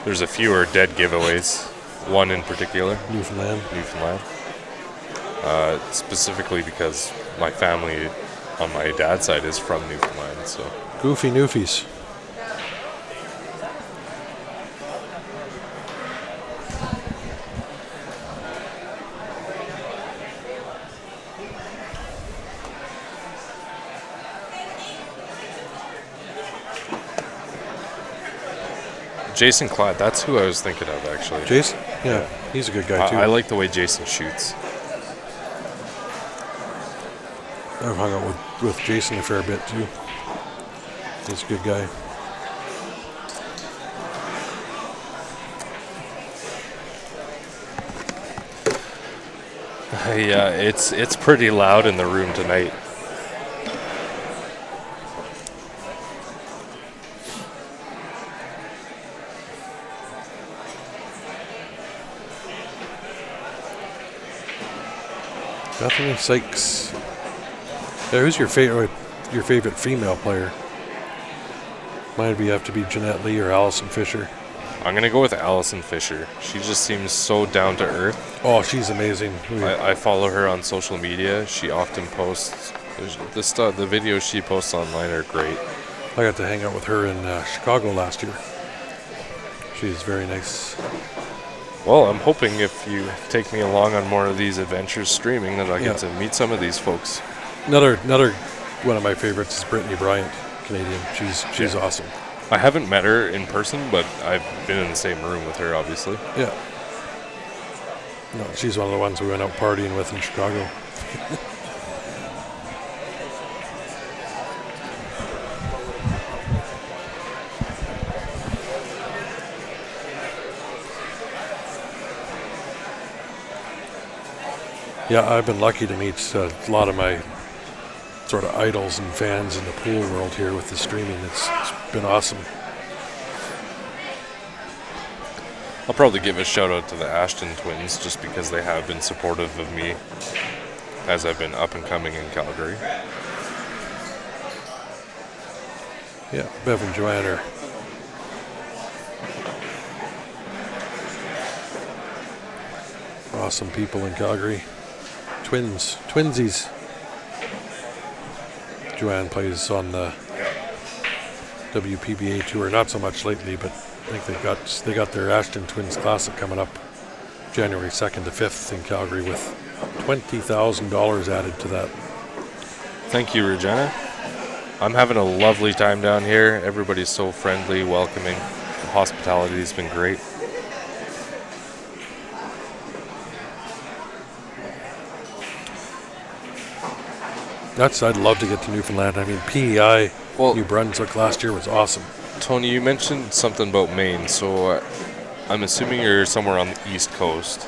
There's a few are dead giveaways. One in particular, Newfoundland. Specifically because my family on my dad's side is from Newfoundland, so. Goofy Newfies. Jason Klatt, that's who I was thinking of, actually. Jason? Yeah, he's a good guy, too. I like the way Jason shoots. I've hung out with Jason a fair bit, too. He's a good guy. Yeah, it's pretty loud in the room tonight. Bethany Sykes. Yeah, who's your favorite female player? Mine would have to be Jeanette Lee or Allison Fisher. I'm going to go with Allison Fisher. She just seems so down to earth. Oh, she's amazing. I follow her on social media. She often posts the videos she posts online are great. I got to hang out with her in Chicago last year. She's very nice. Well, I'm hoping if you take me along on more of these adventures streaming that I get to meet some of these folks. Another one of my favorites is Brittany Bryant, Canadian. She's awesome. I haven't met her in person, but I've been in the same room with her, obviously. Yeah. No, she's one of the ones we went out partying with in Chicago. Yeah, I've been lucky to meet a lot of my sort of idols and fans in the pool world here with the streaming. It's been awesome. I'll probably give a shout out to the Ashton twins just because they have been supportive of me as I've been up and coming in Calgary. Yeah, Bev and Joanne are awesome people in Calgary. Twinsies. Joanne plays on the WPBA tour, not so much lately, but I think they got their Ashton Twins Classic coming up January 2nd to 5th in Calgary with $20,000 added to that. Thank you, Regina. I'm having a lovely time down here. Everybody's so friendly, welcoming. The hospitality has been great. I'd love to get to Newfoundland. I mean, PEI, Well, New Brunswick last year was awesome. Tony, you mentioned something about Maine, so I'm assuming you're somewhere on the East Coast.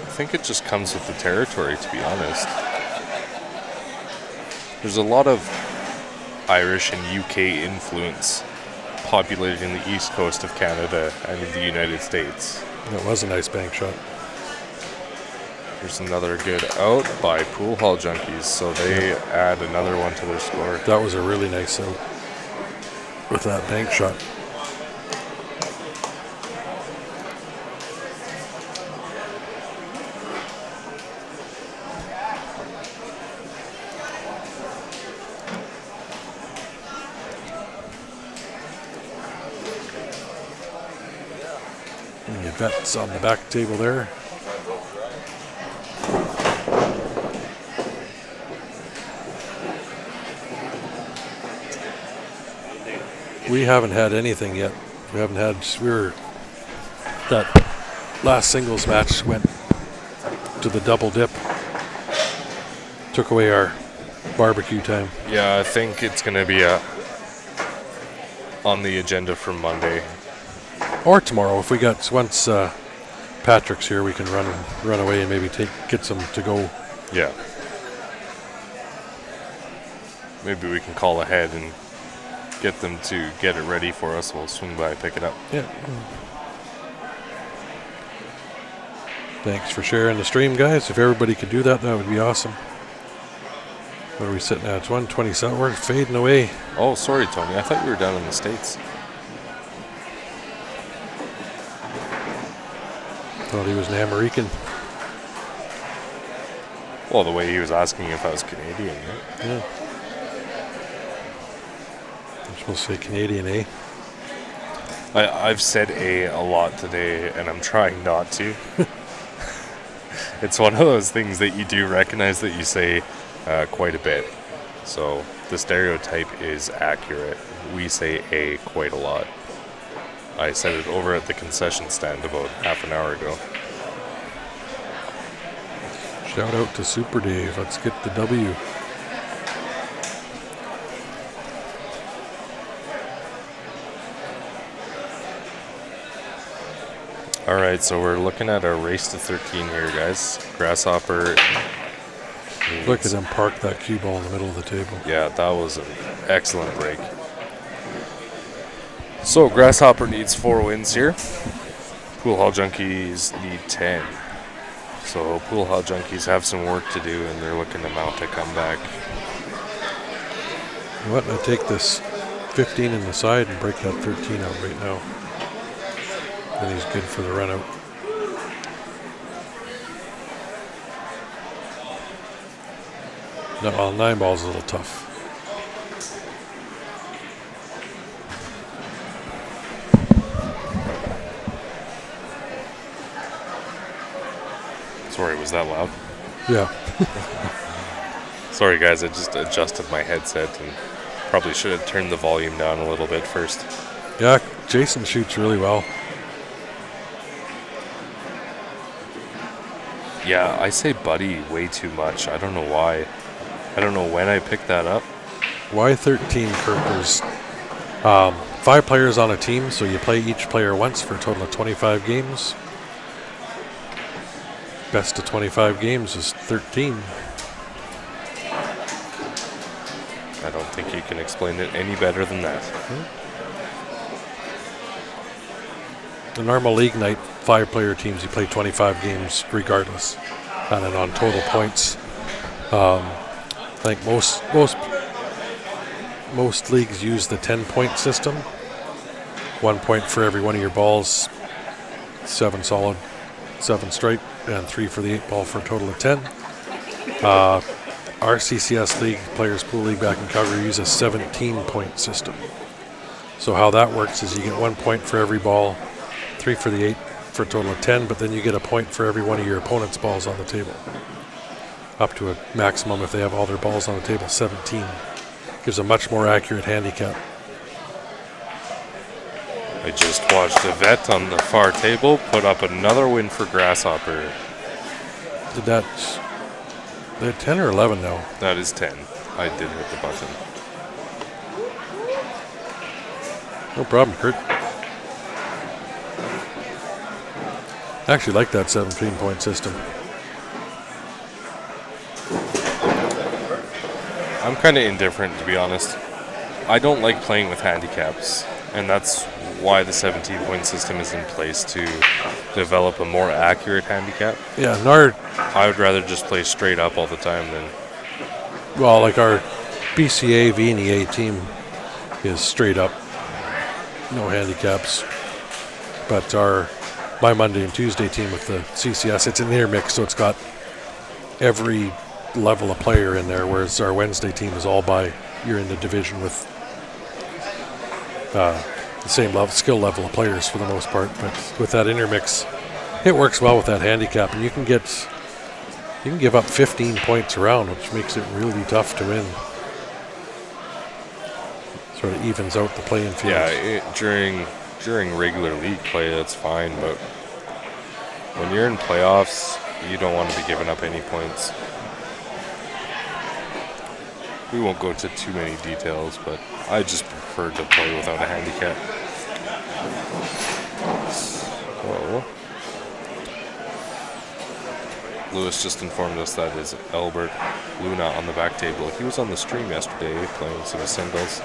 I think it just comes with the territory, to be honest. There's a lot of Irish and UK influence populating the East Coast of Canada and the United States. That was a nice bank shot. There's another good out by Pool Hall Junkies, so they add another one to their score. That was a really nice out with that bank shot. And Yvette's on the back table there. We haven't had anything yet. That last singles match went to the double dip. Took away our barbecue time. Yeah, I think it's going to be on the agenda for Monday. Or tomorrow, if we got, once Patrick's here, we can run away and maybe get some to go. Yeah. Maybe we can call ahead and get them to get it ready for us. We'll swing by and pick it up. Yeah. Thanks for sharing the stream, guys. If everybody could do that, that would be awesome. What are we sitting at? It's 1:27. We're fading away. Oh, sorry, Tony. I thought you were down in the States. Thought he was an American. Well, the way he was asking if I was Canadian, right? Yeah. I'm supposed to say Canadian, eh? I've said a lot today, and I'm trying not to. It's one of those things that you do recognize that you say quite a bit. So the stereotype is accurate. We say a quite a lot. I said it over at the concession stand about half an hour ago. Shout out to Super Dave. Let's get the W. All right, so we're looking at our race to 13 here, guys. Grasshopper. Look at them park that cue ball in the middle of the table. Yeah, that was an excellent break. So Grasshopper needs 4 wins here. Pool Hall Junkies need 10. So Pool Hall Junkies have some work to do, and they're looking to mount a comeback. You know what? I take this 15 in the side and break that 13 out right now. Then he's good for the run out. No, well, 9 ball's a little tough. Sorry, was that loud? Yeah. Sorry, guys, I just adjusted my headset and probably should have turned the volume down a little bit first. Yeah, Jason shoots really well. Yeah, I say buddy way too much. I don't know why. I don't know when I picked that up. Why 13, Kurt? There's 5 players on a team, so you play each player once for a total of 25 games. Best of 25 games is 13. I don't think you can explain it any better than that. The normal league night, 5-player teams, you play 25 games regardless. And then on total points, I think most leagues use the 10-point system. 1 point for every one of your balls, 7 solid, 7 straight, and 3 for the 8 ball for a total of 10. Our CCS league, Players Pool League back in Calgary, use a 17-point system. So how that works is you get 1 point for every ball, 3 for the 8 for a total of 10, but then you get a point for every one of your opponent's balls on the table. Up to a maximum, if they have all their balls on the table, 17. Gives a much more accurate handicap. I just watched a vet on the far table put up another win for Grasshopper. Did that... They're 10 or 11 now? That is 10. I did hit the button. No problem, Kurt. I actually like that 17-point system. I'm kind of indifferent, to be honest. I don't like playing with handicaps, and that's why the 17-point system is in place, to develop a more accurate handicap. Yeah, Nard. I would rather just play straight up all the time than... Well, like our BCA VNEA team is straight up, no handicaps. But my Monday and Tuesday team with the CCS, it's an intermix, so it's got every level of player in there, whereas our Wednesday team is all by, you're in the division with the same skill level of players for the most part. But with that intermix, it works well with that handicap, and you can give up 15 points around, which makes it really tough to win. Sort of evens out the playing field. Yeah, during regular league play, that's fine, but when you're in playoffs, you don't want to be giving up any points. We won't go into too many details, but I just prefer to play without a handicap. So, Lewis just informed us that is Albert Luna on the back table. He was on the stream yesterday playing some singles.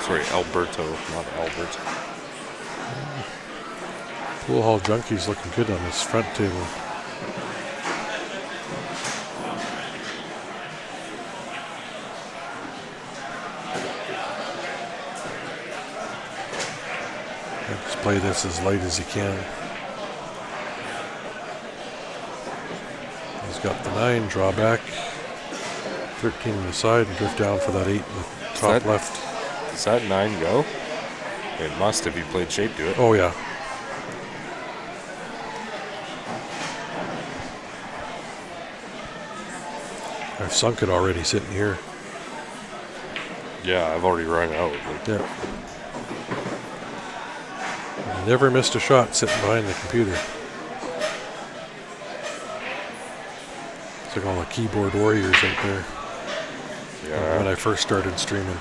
Sorry, Alberto, not Albert. Pool Hall Junkies looking good on this front table. Just play this as light as you can. He's got the 9, draw back, 13 on the side, and drift down for that 8 in the top left. Does that 9 go? It must if you played shape to it. Oh, yeah. I've sunk it already sitting here. Yeah, I've already run out. Yeah. Never missed a shot sitting behind the computer. It's like all the keyboard warriors out there. Yeah. When I first started streaming.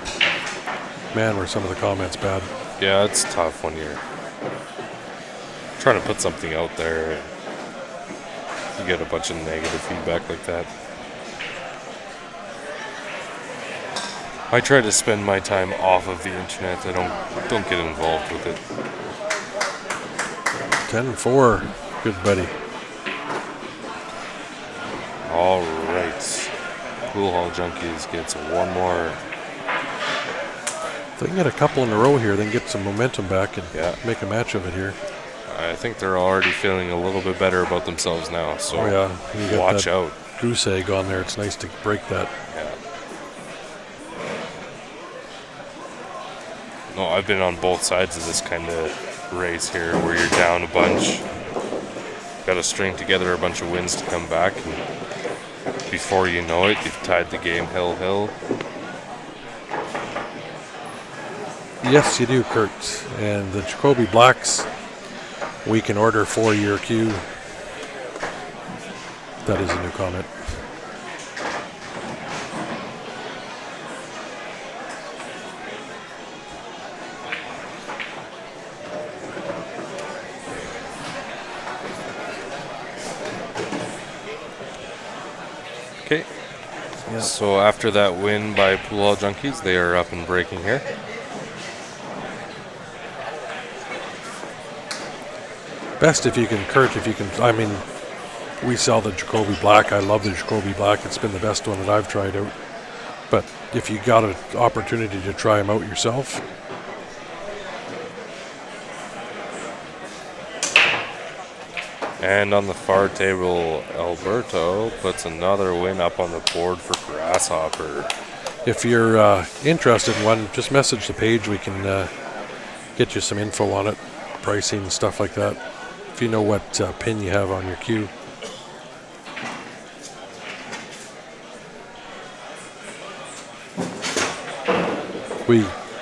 Man, were some of the comments bad. Yeah, it's tough when you're trying to put something out there and you get a bunch of negative feedback like that. I try to spend my time off of the internet. I don't get involved with it. 10-4. Good buddy. All right. Pool Hall Junkies gets one more. If they can get a couple in a row here, then get some momentum back and make a match of it here. I think they're already feeling a little bit better about themselves now. So you got watch that out. Goose egg on there. It's nice to break that. Yeah. No, I've been on both sides of this kind of race here where you're down a bunch. Got to string together a bunch of wins to come back. And before you know it, you've tied the game hill. Yes, you do, Kurt. And the Jacoby Blacks, we can order 4-year queue. That is a new comment. So after that win by Pool Hall Junkies, they are up and breaking here. Best if you can, Kurt, if you can, I mean, we sell the Jacoby Black. I love the Jacoby Black. It's been the best one that I've tried out. But if you got an opportunity to try them out yourself. And on the far table, Alberto puts another win up on the board for Grasshopper. If you're interested in one, just message the page. We can get you some info on it, pricing, stuff like that. If you know what pin you have on your cue.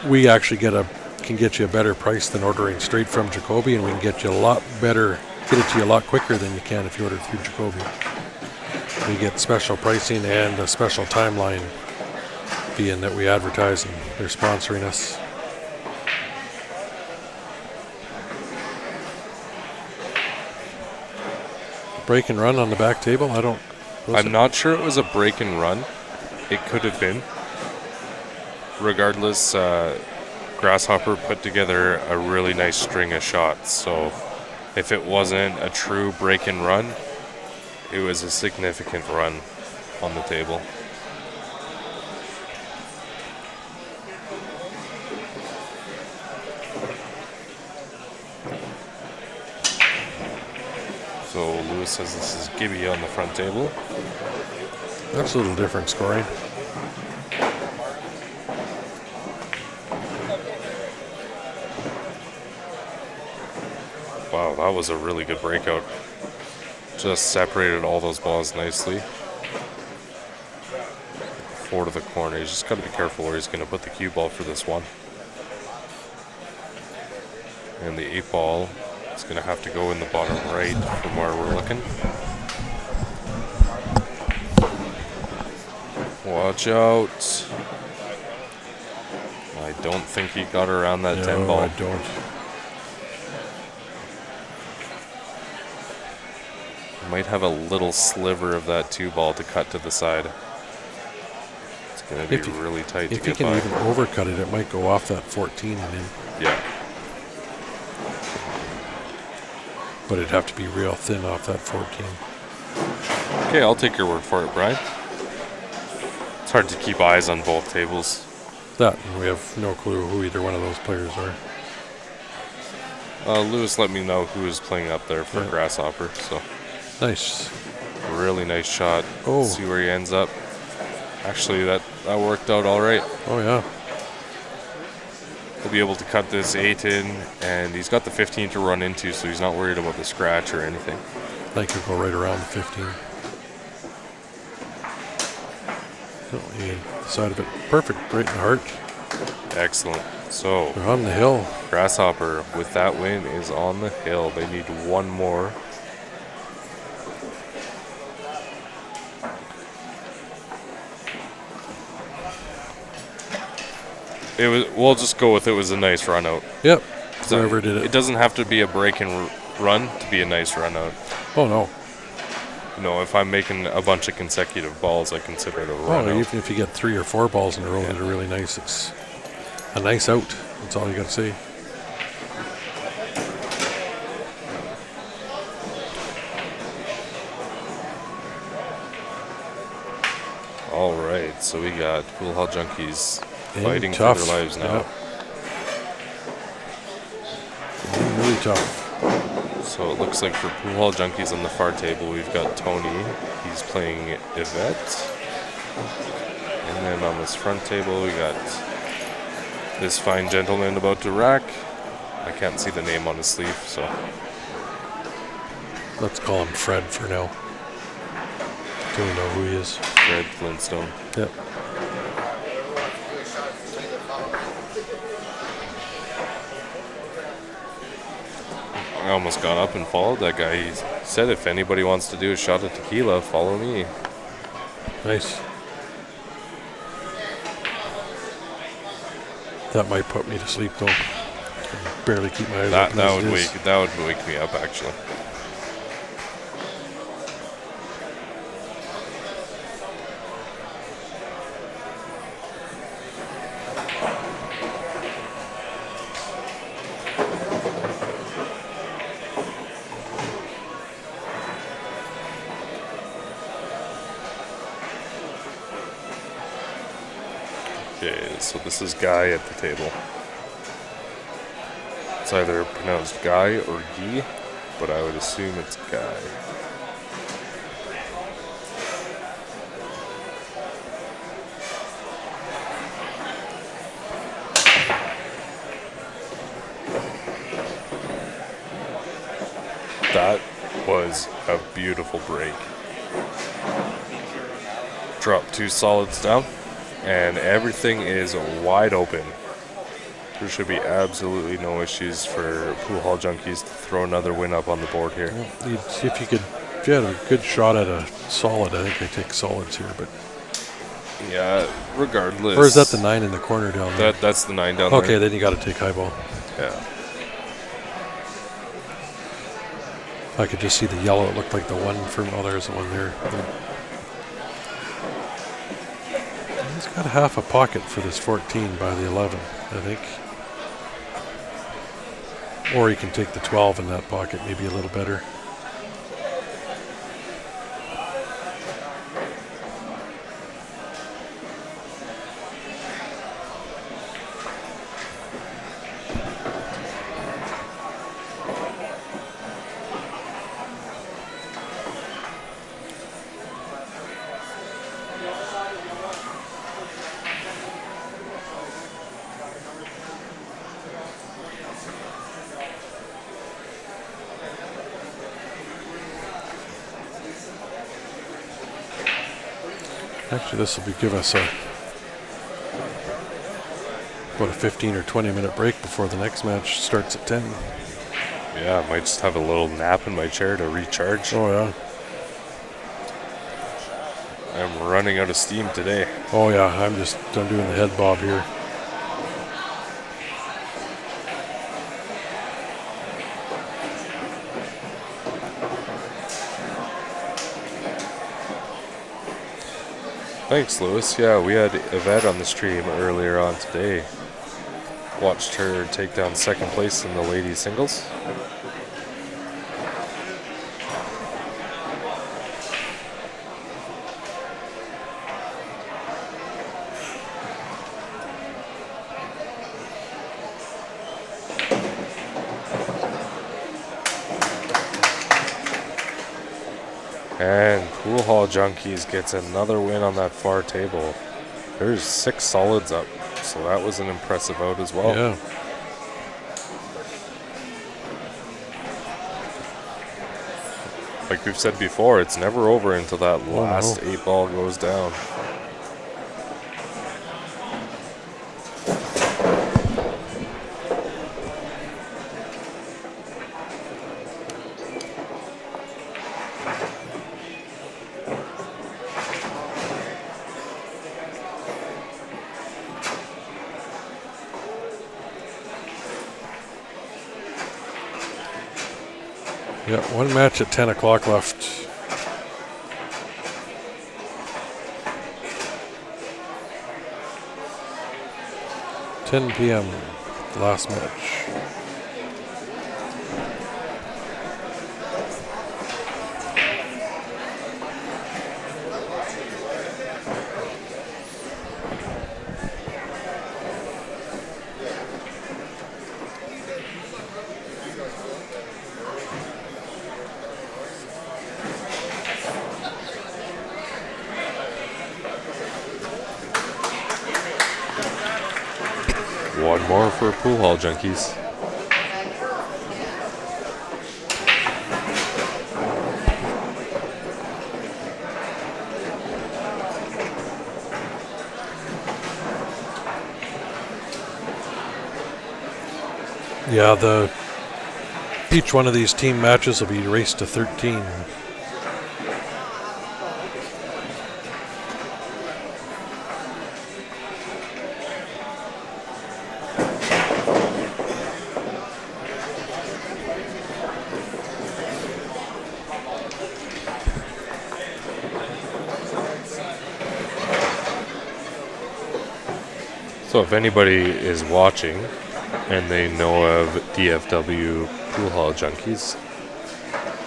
We actually can get you a better price than ordering straight from Jacoby, and we can get you a lot better, get it to you a lot quicker than you can if you order through Jacoby. We get special pricing and a special timeline, being that we advertise and they're sponsoring us. Break and run on the back table? I'm not sure it was a break and run. It could have been. Regardless, Grasshopper put together a really nice string of shots. So if it wasn't a true break and run, it was a significant run on the table. So Lewis says this is Gibby on the front table. That's a little different scoring. Wow, that was a really good breakout. Just separated all those balls nicely. 4 to the corner. He's just got to be careful where he's going to put the cue ball for this one. And the 8 ball is going to have to go in the bottom right from where we're looking. Watch out. I don't think he got around that 10 ball. I don't. Might have a little sliver of that 2 ball to cut to the side. It's going to be really tight to get by. If you can even overcut it, it might go off that 14 and in. Yeah. But it'd have to be real thin off that 14. Okay, I'll take your word for it, Brian. It's hard to keep eyes on both tables. That, and we have no clue who either one of those players are. Lewis let me know who is playing up there for Grasshopper, so... Nice. Really nice shot. Oh. See where he ends up. Actually, that worked out all right. Oh, yeah. He'll be able to cut this 8 in, and he's got the 15 to run into, so he's not worried about the scratch or anything. I think he'll go right around the 15. The side of it. Perfect. Right in the heart. Excellent. So, they're on the hill. Grasshopper, with that win, is on the hill. They need one more. We'll just go with it was a nice run out. Yep. Whoever did it. It doesn't have to be a break and run to be a nice run out. Oh, no. You know, if I'm making a bunch of consecutive balls, I consider it a run out. Even if you get 3 or 4 balls in a row that are really nice, it's a nice out. That's all you got to say. All right, so we got Pool Hall Junkies fighting tough. for their lives now. Yeah. Really tough. So it looks like for Pool Hall Junkies on the far table, we've got Tony. He's playing Yvette. And then on this front table, we got this fine gentleman about to rack. I can't see the name on his sleeve, so. Let's call him Fred for now. Do we know who he is? Fred Flintstone. Yep. I almost got up and followed that guy. He said if anybody wants to do a shot of tequila, follow me. Nice. That might put me to sleep though. I can barely keep my eyes open. That would wake me up actually. Okay, so this is Guy at the table. It's either pronounced Guy or Guy, but I would assume it's Guy. That was a beautiful break. Drop 2 solids down, and everything is wide open. There should be absolutely no issues for Pool Hall Junkies to throw another win up on the board here. Well, if you had a good shot at a solid, I think they take solids here. But Yeah, regardless. or is that the 9 in the corner down there? That's the 9 down there. Okay, then you got to take high ball. Yeah. I could just see the yellow. It looked like the one from. Oh, there's the one there. He's got a half a pocket for this 14 by the 11, I think. Or he can take the 12 in that pocket, maybe a little better. Actually, this will give us about a 15 or 20 minute break before the next match starts at 10. Yeah, I might just have a little nap in my chair to recharge. Oh, yeah. I'm running out of steam today. Oh, yeah. I'm doing the head bob here. Thanks, Lewis. Yeah, we had Yvette on the stream earlier on today. Watched her take down second place in the ladies singles. And Pool Hall Junkies gets another win on that far table. There's 6 solids up, so that was an impressive out as well. Yeah. Like we've said before, it's never over until that last 8 ball goes down. Yeah, one match at 10 o'clock left. $10 p.m. last match. One more for Pool Hall Junkies. Yeah, each one of these team matches will be raced to 13. So if anybody is watching and they know of DFW Pool Hall Junkies,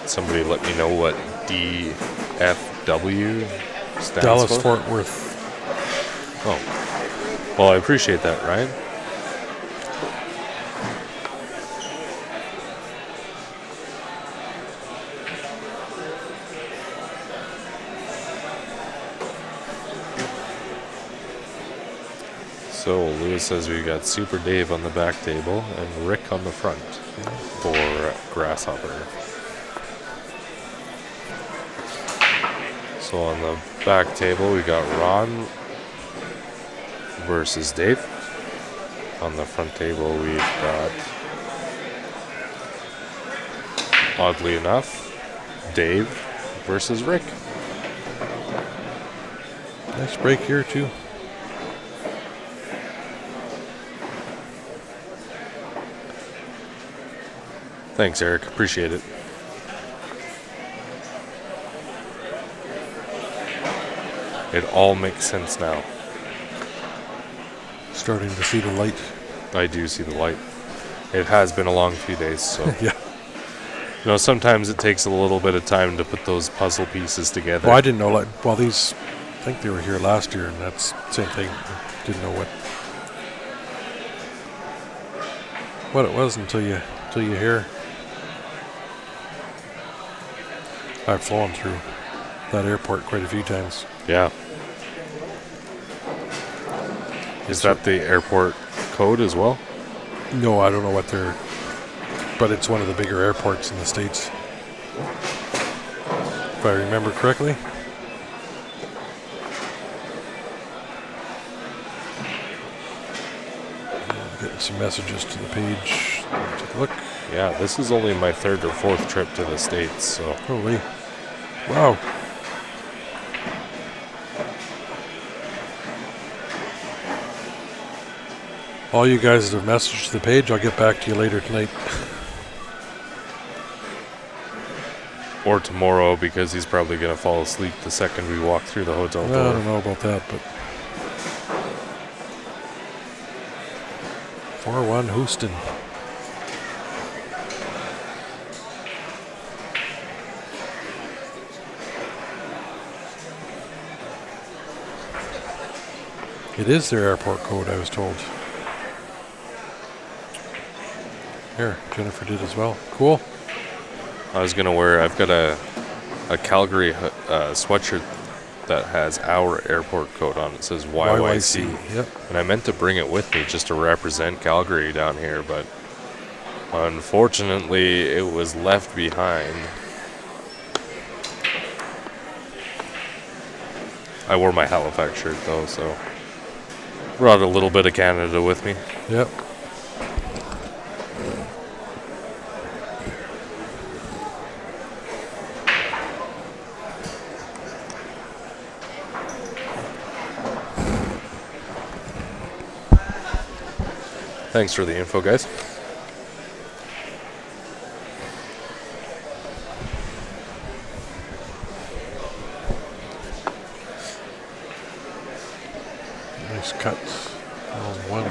somebody let me know what DFW stands Dallas for. Fort Worth. Oh. Well, I appreciate that, Ryan. So Lewis says we got Super Dave on the back table and Rick on the front for Grasshopper. So on the back table we got Ron versus Dave. On the front table we've got, oddly enough, Dave versus Rick. Nice break here too. Thanks, Eric. Appreciate it. It all makes sense now. Starting to see the light. I do see the light. It has been a long few days, so. Yeah. You know, sometimes it takes a little bit of time to put those puzzle pieces together. Well, I didn't know, well, these, I think they were here last year, and that's the same thing. Didn't know what it was until you hear. I've flown through that airport quite a few times. Yeah. Is that the airport code as well? No, I don't know what they're, but it's one of the bigger airports in the States. If I remember correctly. Getting some messages to the page. Take a look. Yeah, this is only my 3rd or 4th trip to the States, so. Holy. Wow. All you guys that have messaged the page, I'll get back to you later tonight. Or tomorrow, because he's probably going to fall asleep the second we walk through the hotel door. I don't know about that, but 4-1 Houston. It is their airport code, I was told. Here, Jennifer did as well. Cool. I was going to wear, I've got a Calgary sweatshirt that has our airport code on it. It says YYC. Yep. And I meant to bring it with me just to represent Calgary down here, but unfortunately it was left behind. I wore my Halifax shirt though, so brought a little bit of Canada with me. Yep. Thanks for the info, guys. Nice cut. One.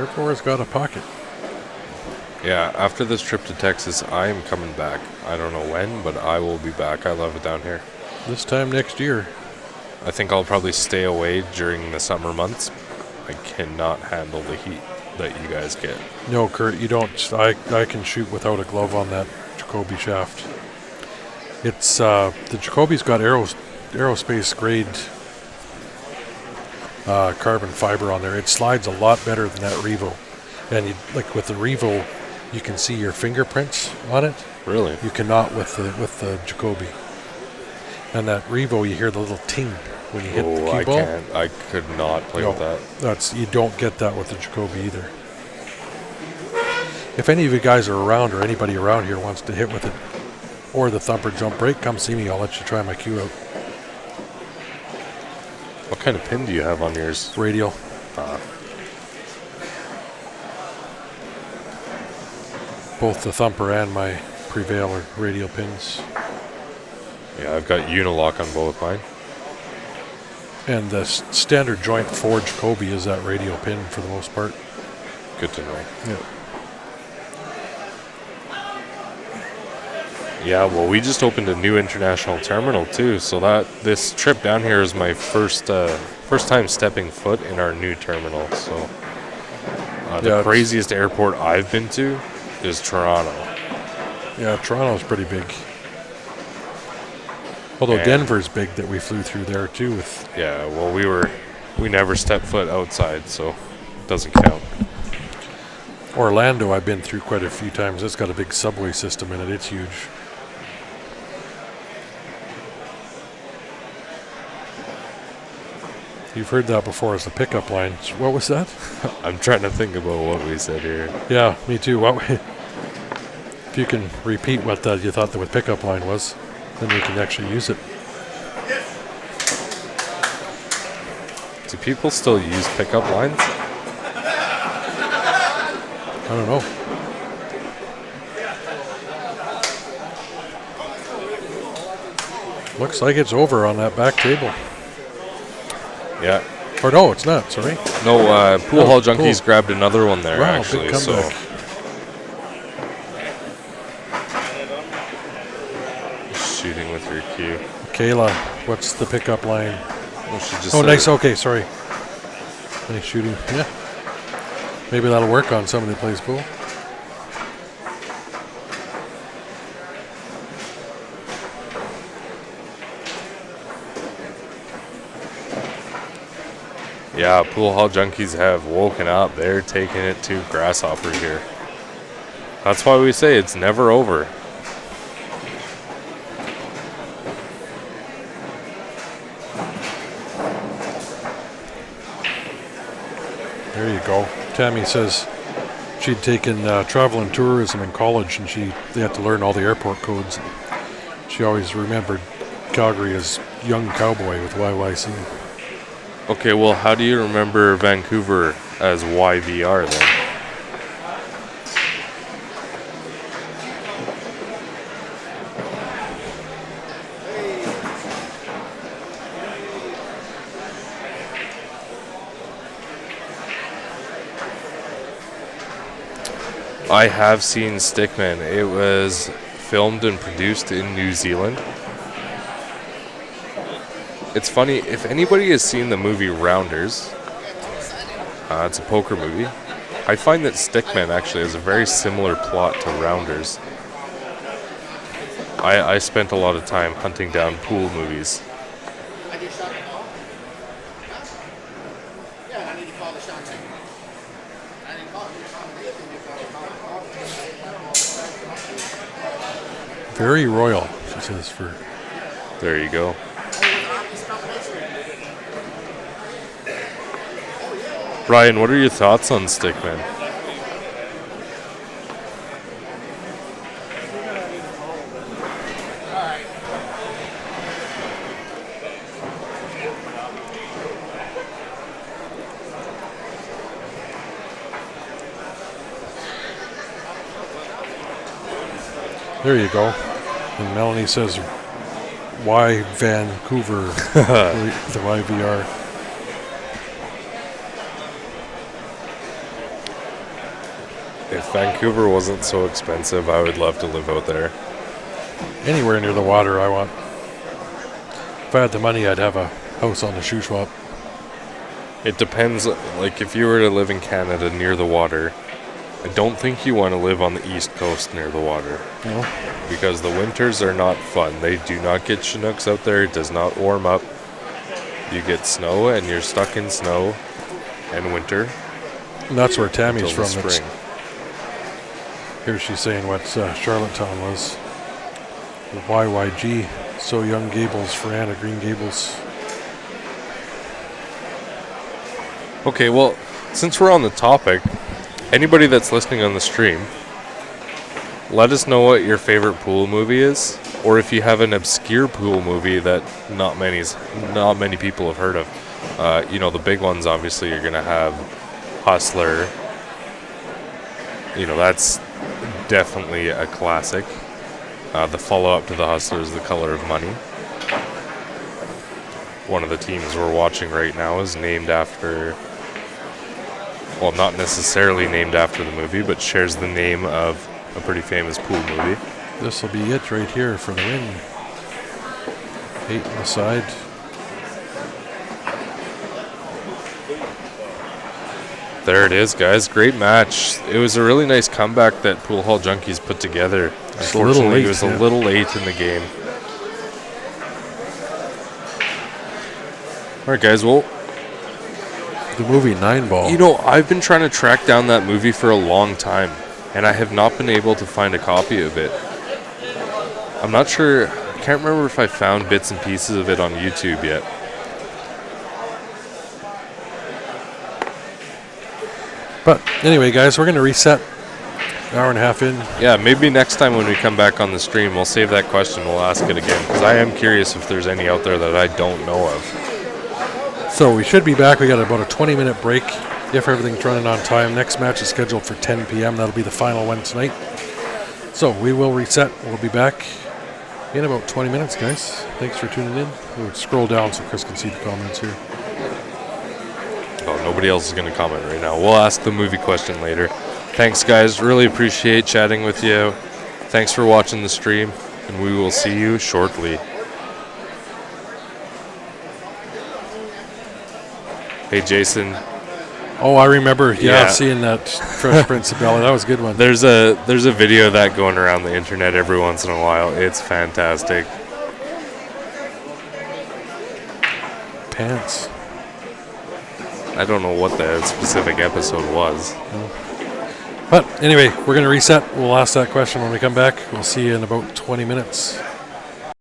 Airport's got a pocket. Yeah, after this trip to Texas, I am coming back. I don't know when, but I will be back. I love it down here. This time next year. I think I'll probably stay away during the summer months. I cannot handle the heat that you guys get. No, Kurt, you don't. I can shoot without a glove on that Jacoby shaft. It's the Jacoby's got aerospace grade carbon fiber on there. It slides a lot better than that Revo. And like with the Revo, you can see your fingerprints on it. Really? You cannot with the Jacoby. And that Revo, you hear the little ting when you hit the cue ball. I could not play with that. You don't get that with the Jacoby either. If any of you guys are around or anybody around here wants to hit with it or the thumper jump break, come see me. I'll let you try my cue out. What kind of pin do you have on yours? Radial. Both the thumper and my Prevail are radial pins. Yeah, I've got Unilock on both mine. And the standard joint for Jacoby is that radial pin for the most part. Good to know. Yeah. Yeah, well, we just opened a new international terminal too, so that this trip down here is my first time stepping foot in our new terminal. So the craziest airport I've been to is Toronto. Yeah, Toronto's pretty big. Although Denver's big that we flew through there too. Yeah, well, we never stepped foot outside, so it doesn't count. Orlando, I've been through quite a few times. It's got a big subway system in it. It's huge. You've heard that before as the pickup line. What was that? I'm trying to think about what we said here. Yeah, me too. If you can repeat what you thought the pickup line was, then we can actually use it. Do people still use pickup lines? I don't know. Looks like it's over on that back table. Yeah. Or no, it's not. Sorry. No, Pool Hall Junkies grabbed another one there, wow, actually. Big comeback. So shooting with your cue. Kayla, what's the pickup line? Well, she just nice. Okay, sorry. Nice shooting. Yeah. Maybe that'll work on somebody that plays pool. Yeah, Pool Hall Junkies have woken up. They're taking it to Grasshopper here. That's why we say it's never over. There you go. Tammy says she'd taken travel and tourism in college, and they had to learn all the airport codes. She always remembered Calgary as young cowboy with YYC. Okay, well, how do you remember Vancouver as YVR then? I have seen Stickman. It was filmed and produced in New Zealand. It's funny, if anybody has seen the movie Rounders, it's a poker movie, I find that Stickman actually has a very similar plot to Rounders. I spent a lot of time hunting down pool movies. Very royal, she says. There you go. Brian, what are your thoughts on Stickman? There you go. And Melanie says, why Vancouver? The YVR. If Vancouver wasn't so expensive, I would love to live out there. Anywhere near the water I want. If I had the money, I'd have a house on the Shuswap. It depends, like if you were to live in Canada near the water, I don't think you want to live on the east coast near the water. No. Because the winters are not fun. They do not get Chinooks out there. It does not warm up. You get snow and you're stuck in snow and winter. And that's where Tammy's from. Spring. Here she's saying what Charlottetown was. The YYG, So Young Gables for Anna Green Gables. Okay, well, since we're on the topic, anybody that's listening on the stream, let us know what your favorite pool movie is, or if you have an obscure pool movie that not many people have heard of. You know, the big ones, obviously, you're going to have Hustler. You know, that's definitely a classic. The follow-up to The Hustler is The Color of Money. One of the teams we're watching right now is named after, well, not necessarily named after the movie, but shares the name of a pretty famous pool movie. This will be it right here for the win. 8 on the side. There it is, guys. Great match. It was a really nice comeback that Pool Hall Junkies put together. Just a little Unfortunately, late, it was yeah. a little late in the game. All right, guys. Well, The movie 9 Ball. you know, I've been trying to track down that movie for a long time, and I have not been able to find a copy of it. I'm not sure. I can't remember if I found bits and pieces of it on YouTube yet. But anyway, guys, we're going to reset. Hour and a half in. Yeah, maybe next time when we come back on the stream, we'll save that question. We'll ask it again, because I am curious if there's any out there that I don't know of. So we should be back. We got about a 20-minute break if everything's running on time. Next match is scheduled for 10 p.m. That'll be the final one tonight. So we will reset. We'll be back in about 20 minutes, guys. Thanks for tuning in. We'll scroll down so Chris can see the comments here. Oh, nobody else is going to comment right now. We'll ask the movie question later. Thanks, guys. Really appreciate chatting with you. Thanks for watching the stream, and we will see you shortly. Hey, Jason. Oh, I remember. Yeah. Seeing that Fresh Prince of Bel-Air. That was a good one. There's a video of that going around the internet every once in a while. It's fantastic. Pants. I don't know what the specific episode was. But anyway, we're going to reset. We'll ask that question when we come back. We'll see you in about 20 minutes.